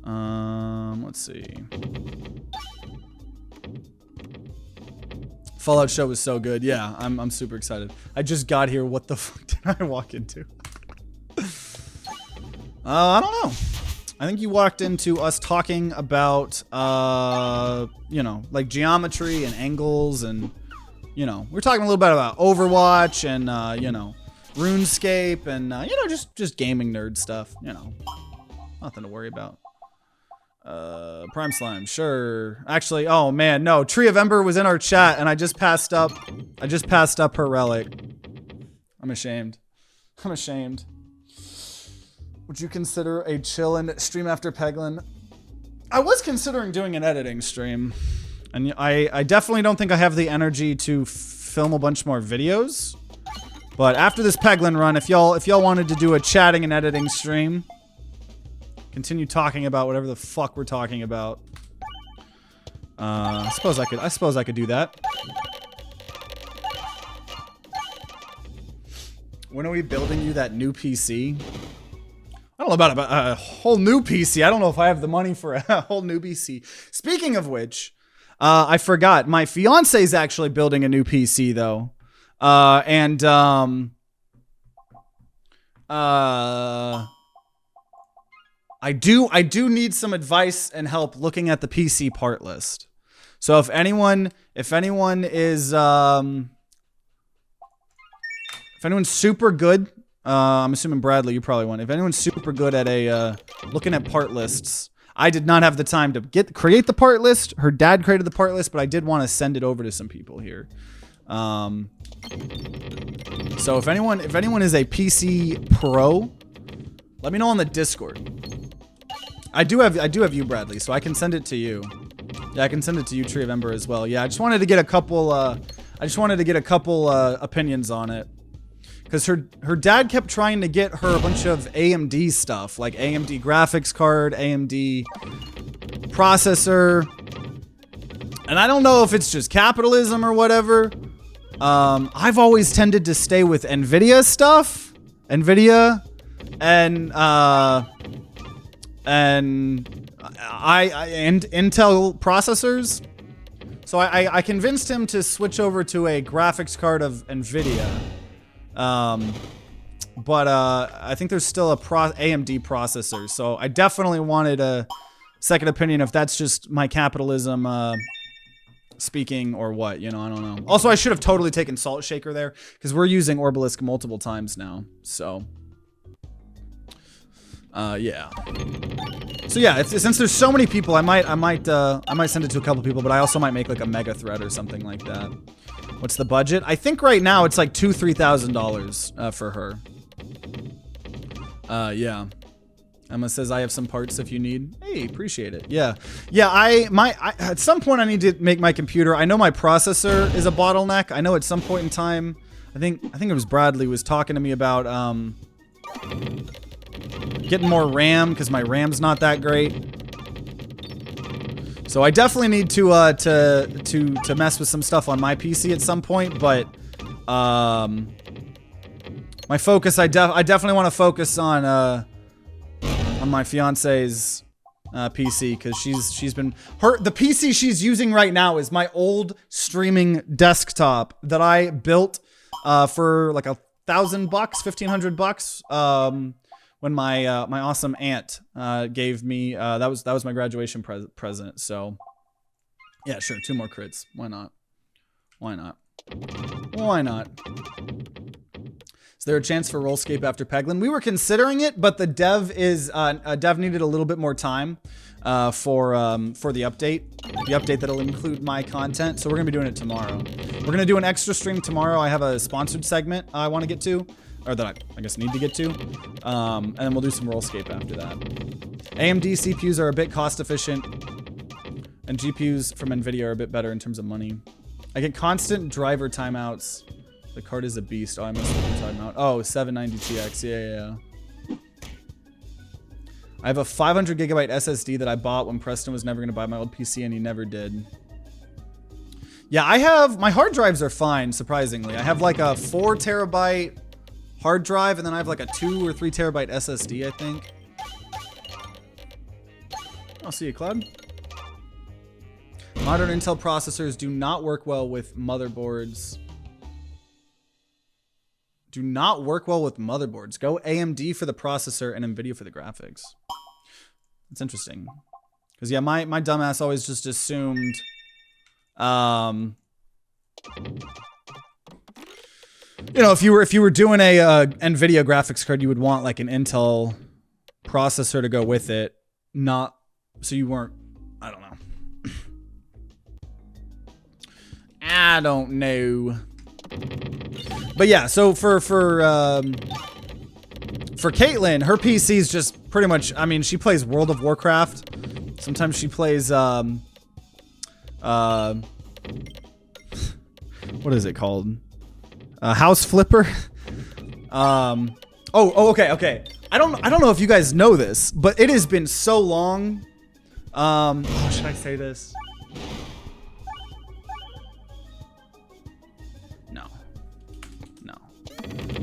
Let's see. Fallout show was so good. Yeah, I'm super excited. I just got here. What the fuck did I walk into? I don't know. I think you walked into us talking about, you know, like geometry and angles and, you know, we're talking a little bit about Overwatch and, you know, RuneScape and, you know, just gaming nerd stuff, you know, nothing to worry about. Prime Slime, sure. Actually, oh man, no. Tree of Ember was in our chat and I just passed up her relic. I'm ashamed. I'm ashamed. Would you consider a chillin' stream after Peglin? I was considering doing an editing stream. And I definitely don't think I have the energy to film a bunch more videos. But after this Peglin run, if y'all wanted to do a chatting and editing stream, continue talking about whatever the fuck we're talking about. I suppose I could do that. When are we building you that new PC? I don't know about a whole new PC. I don't know if I have the money for a whole new PC. Speaking of which, I forgot. My fiance is actually building a new PC though. I do need some advice and help looking at the PC part list. So if anyone is if anyone's super good, I'm assuming Bradley, you probably won't. If anyone's super good at looking at part lists, I did not have the time to create the part list. Her dad created the part list, but I did want to send it over to some people here. So if anyone is a PC pro, let me know on the Discord. I do have you, Bradley, so I can send it to you. Yeah, I can send it to you, Tree of Ember, as well. Yeah, I just wanted to get a couple opinions on it. Because her dad kept trying to get her a bunch of AMD stuff, like AMD graphics card, AMD processor. And I don't know if it's just capitalism or whatever. I've always tended to stay with NVIDIA stuff. NVIDIA and Intel processors. So I convinced him to switch over to a graphics card of NVIDIA. But I think there's still a AMD processor. So I definitely wanted a second opinion if that's just my capitalism speaking or what, you know, I don't know. Also, I should have totally taken Salt Shaker there because we're using Orbalisk multiple times now. So yeah. So yeah, since there's so many people, I might send it to a couple people, but I also might make like a mega thread or something like that. What's the budget? I think right now it's like $2,000-$3,000 for her. Yeah. Emma says I have some parts if you need. Hey, appreciate it. Yeah, yeah. At some point I need to make my computer. I know my processor is a bottleneck. I know at some point in time, I think it was Bradley was talking to me about getting more RAM because my RAM's not that great. So I definitely need to mess with some stuff on my PC at some point, but my focus I definitely want to focus on my fiance's PC because she's been the PC she's using right now is my old streaming desktop that I built for like $1,000, $1,500 when my awesome aunt gave me that was my graduation present. So yeah, sure, 2 more crits. Why not? Why not? Why not? Is there a chance for Rollscape after Peglin? We were considering it, but the dev needed a little bit more time for the update. The update that'll include my content. So we're gonna be doing it tomorrow. We're gonna do an extra stream tomorrow. I have a sponsored segment I want to get to, or that I guess need to get to, and then we'll do some Rollscape after that. AMD CPUs are a bit cost efficient, and GPUs from NVIDIA are a bit better in terms of money. I get constant driver timeouts. The card is a beast. Oh, I must have been talking about. Oh, 790 TX. Yeah. I have a 500 gigabyte SSD that I bought when Preston was never going to buy my old PC, and he never did. Yeah, my hard drives are fine, surprisingly. I have like a 4 terabyte hard drive, and then I have like a 2 or 3 terabyte SSD, I think. I'll see you, Cloud. Modern Intel processors do not work well with motherboards. Do not work well with motherboards. Go AMD for the processor and NVIDIA for the graphics. That's interesting. Because yeah, my dumbass always just assumed you know, if you were doing a NVIDIA graphics card, you would want like an Intel processor to go with it. Not so you weren't, I don't know. I don't know. But yeah, so for Caitlin, her PC is just pretty much, I mean, she plays World of Warcraft. Sometimes she plays what is it called? House Flipper. Okay. I don't know if you guys know this, but it has been so long. How should I say this?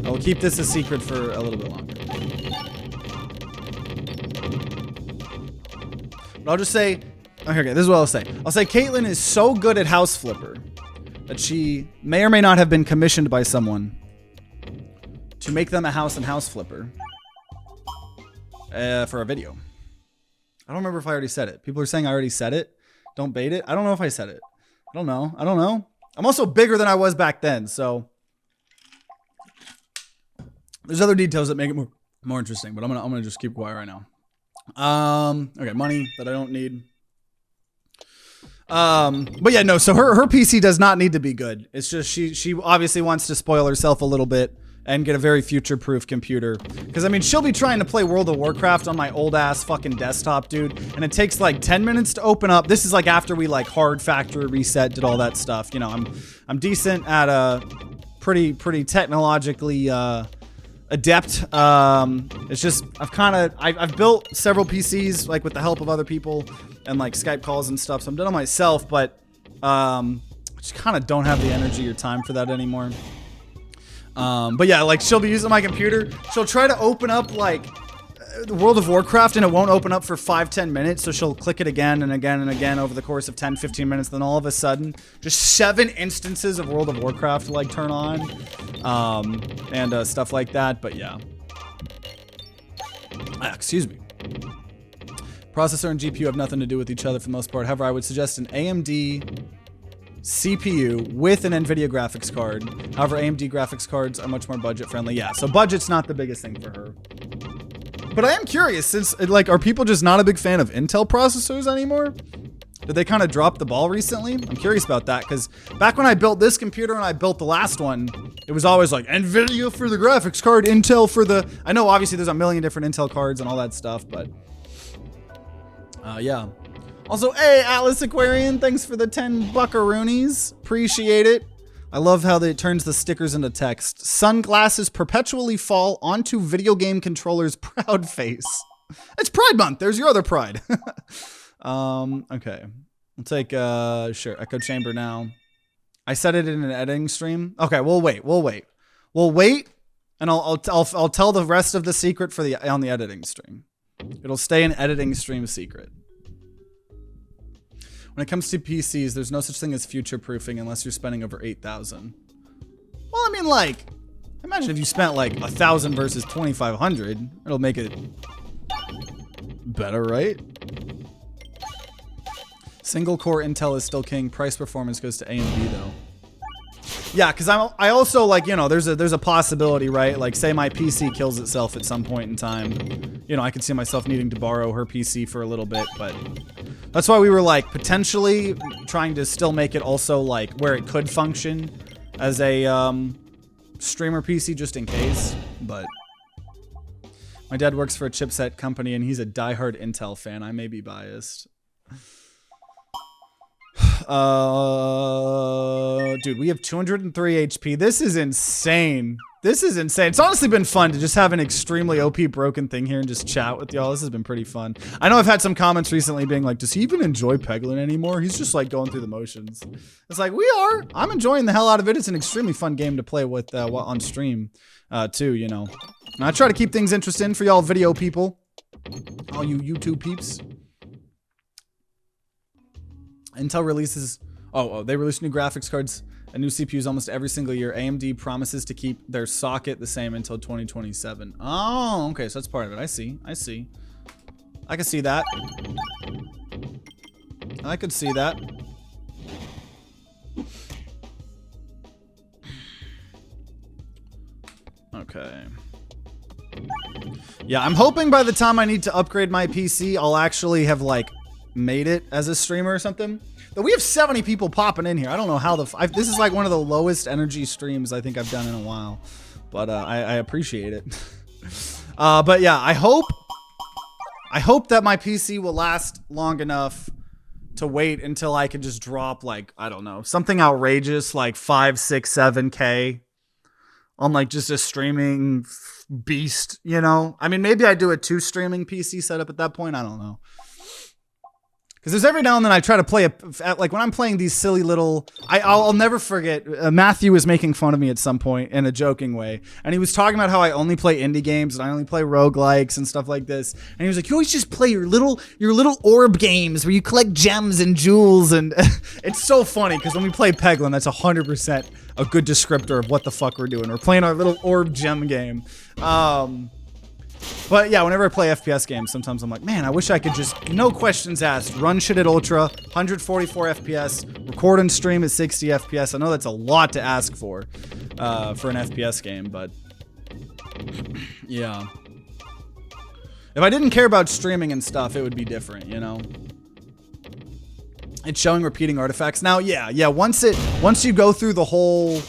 I will keep this a secret for a little bit longer. But I'll just say, okay, this is what I'll say. I'll say Caitlin is so good at House Flipper that she may or may not have been commissioned by someone to make them a house and House Flipper for a video. I don't remember if I already said it. People are saying I already said it. Don't bait it. I don't know if I said it. I don't know. I'm also bigger than I was back then, so there's other details that make it more interesting, but I'm gonna just keep quiet right now. Okay, money that I don't need. But yeah, no, so her PC does not need to be good. It's just she obviously wants to spoil herself a little bit and get a very future-proof computer. Because, I mean, she'll be trying to play World of Warcraft on my old-ass fucking desktop, dude. And it takes, like, 10 minutes to open up. This is, like, after we, like, hard factory reset, did all that stuff. You know, I'm decent at, pretty technologically, adept. It's just, I've built several PCs, like, with the help of other people and, like, Skype calls and stuff. So I'm doing it myself, but, I just kind of don't have the energy or time for that anymore. But yeah, like she'll be using my computer. She'll try to open up like the World of Warcraft and it won't open up for 5-10 minutes. So she'll click it again and again and again over the course of 10-15 minutes. Then all of a sudden, just 7 instances of World of Warcraft like turn on, and stuff like that. But yeah, excuse me. Processor and GPU have nothing to do with each other for the most part. However, I would suggest an AMD CPU with an NVIDIA graphics card. However, AMD graphics cards are much more budget friendly. Yeah, so budget's not the biggest thing for her. But I am curious, since, like, are people just not a big fan of Intel processors anymore? Did they kind of drop the ball recently? I'm curious about that, because back when I built this computer and I built the last one, it was always like, NVIDIA for the graphics card, Intel for the... I know, obviously, there's a million different Intel cards and all that stuff, but... yeah. Also, hey, AtlasAquarian, thanks for the 10 buckaroonies. Appreciate it. I love how it turns the stickers into text. Sunglasses perpetually fall onto video game controller's proud face. It's Pride Month. There's your other pride. Okay. I'll take, sure, Echo Chamber now. I set it in an editing stream. Okay, we'll wait. We'll wait, and I'll tell the rest of the secret for on the editing stream. It'll stay an editing stream secret. When it comes to PCs, there's no such thing as future-proofing unless you're spending over 8,000. Well, I mean, like, imagine if you spent like 1,000 versus 2,500. It'll make it better, right? Single-core Intel is still king. Price performance goes to AMD though. Yeah, because I also, like, you know, there's a possibility, right? Like, say my PC kills itself at some point in time. You know, I could see myself needing to borrow her PC for a little bit, but that's why we were, like, potentially trying to still make it also, like, where it could function as a streamer PC just in case, but my dad works for a chipset company and he's a diehard Intel fan. I may be biased. Dude, we have 203 HP. This is insane. This is insane. It's honestly been fun to just have an extremely OP broken thing here and just chat with y'all. This has been pretty fun. I know I've had some comments recently being like, does he even enjoy Peglin anymore? He's just like going through the motions. It's like, we are. I'm enjoying the hell out of it. It's an extremely fun game to play with on stream too, you know. And I try to keep things interesting for y'all video people. All you YouTube peeps. Intel releases, they release new graphics cards and new CPUs almost every single year. AMD promises to keep their socket the same until 2027. Oh, okay, so that's part of it. I see. I can see that. I could see that. Okay. Yeah, I'm hoping by the time I need to upgrade my PC, I'll actually have, like, made it as a streamer or something. Though we have 70 people popping in here. I don't know how this is like one of the lowest energy streams I think I've done in a while, but I appreciate it. But yeah, I hope that my PC will last long enough to wait until I can just drop, like, I don't know, something outrageous like 5, 6, 7K on, like, just a streaming beast, you know? I mean, maybe I do a 2 streaming PC setup at that point. I don't know. Because there's every now and then I try to play like when I'm playing these silly little, I'll never forget, Matthew was making fun of me at some point in a joking way. And he was talking about how I only play indie games and I only play roguelikes and stuff like this. And he was like, you always just play your little orb games where you collect gems and jewels. And it's so funny because when we play Peglin, that's 100% a good descriptor of what the fuck we're doing. We're playing our little orb gem game. But yeah, whenever I play FPS games, sometimes I'm like, man, I wish I could just, no questions asked, run shit at ultra, 144 FPS, record and stream at 60 FPS. I know that's a lot to ask for an FPS game, but yeah. If I didn't care about streaming and stuff, it would be different, you know? It's showing repeating artifacts. Now, yeah, once you go through the whole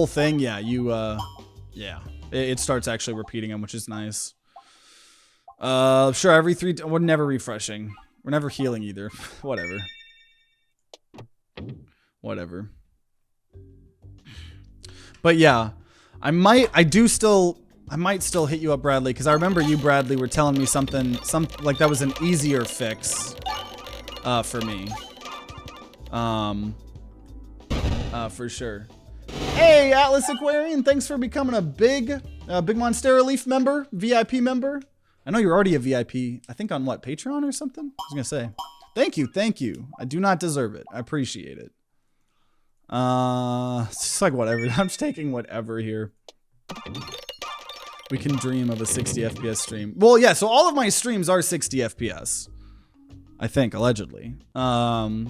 thing, yeah, it starts actually repeating them, which is nice. Sure, every 3, we're never refreshing. We're never healing either. Whatever. Whatever. But yeah, I might still hit you up, Bradley, because I remember you, Bradley, were telling me something like that was an easier fix for me. For sure. Hey, AtlasAquarian, thanks for becoming a big Monstera Leaf member, VIP member. I know you're already a VIP. I think on what, Patreon or something? I was gonna say. Thank you. I do not deserve it. I appreciate it. It's just like whatever. I'm just taking whatever here. We can dream of a 60 FPS stream. Well, yeah, so all of my streams are 60 FPS. I think, allegedly. But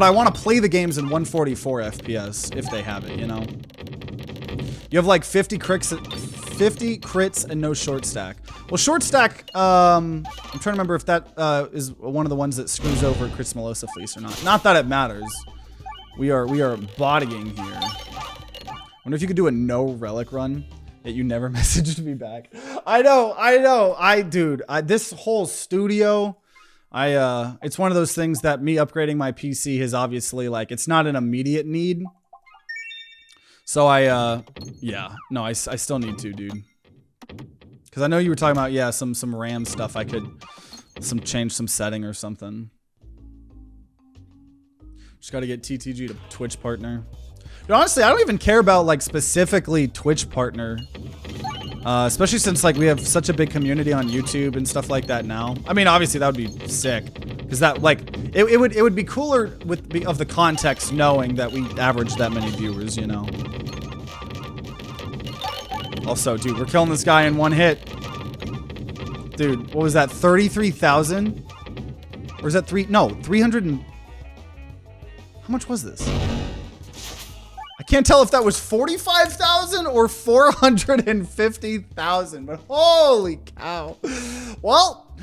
I want to play the games in 144 FPS if they have it, you know? You have like 50 crits and no short stack. Well, short stack, I'm trying to remember if that is one of the ones that screws over Crits Melosa Fleece or not. Not that it matters. We are bodying here. Wonder if you could do a no relic run, yet you never messaged me back. I know. Dude, this whole studio, it's one of those things that me upgrading my PC is obviously like, it's not an immediate need. So yeah, no, I still need to, dude. Because I know you were talking about, yeah, some RAM stuff. I could change some setting or something. Just got to get TTG to Twitch partner. But honestly, I don't even care about like specifically Twitch partner. Especially since like we have such a big community on YouTube and stuff like that now. I mean, obviously that would be sick. Because that like, it would be cooler of the context knowing that we average that many viewers, you know. Also, dude, we're killing this guy in one hit. Dude, what was that? 33,000? Or is that 300 and... How much was this? I can't tell if that was 45,000 or 450,000, but holy cow. Well,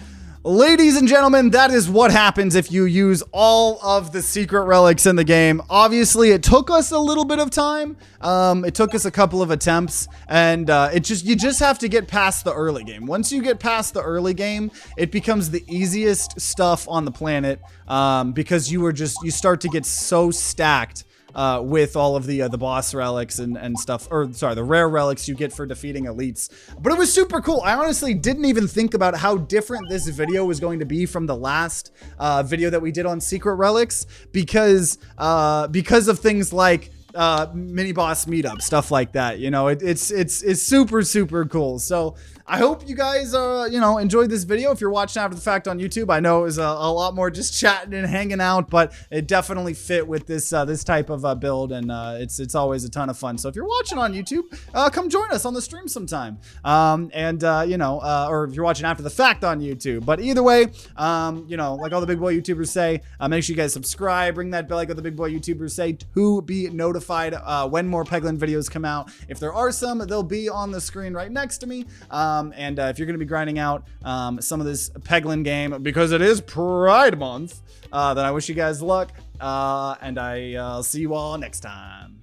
ladies and gentlemen, that is what happens if you use all of the secret relics in the game. Obviously, it took us a little bit of time. It took us a couple of attempts, and you just have to get past the early game. Once you get past the early game, it becomes the easiest stuff on the planet, because you start to get so stacked with all of the boss relics and stuff, or sorry, the rare relics you get for defeating elites. But it was super cool. I honestly didn't even think about how different this video was going to be from the last video that we did on secret relics, because of things like Miniboss Meetup, stuff like that. You know, it's super cool. So I hope you guys enjoyed this video. If you're watching after the fact on YouTube, I know it was a lot more just chatting and hanging out, but it definitely fit with this type of build, and it's always a ton of fun. So if you're watching on YouTube, come join us on the stream sometime. Or if you're watching after the fact on YouTube. But either way, like all the big boy YouTubers say, make sure you guys subscribe, ring that bell like all the big boy YouTubers say, to be notified when more Peglin videos come out. If there are some, they'll be on the screen right next to me. If you're going to be grinding out some of this Peglin game, because it is Pride Month, then I wish you guys luck, and I'll see you all next time.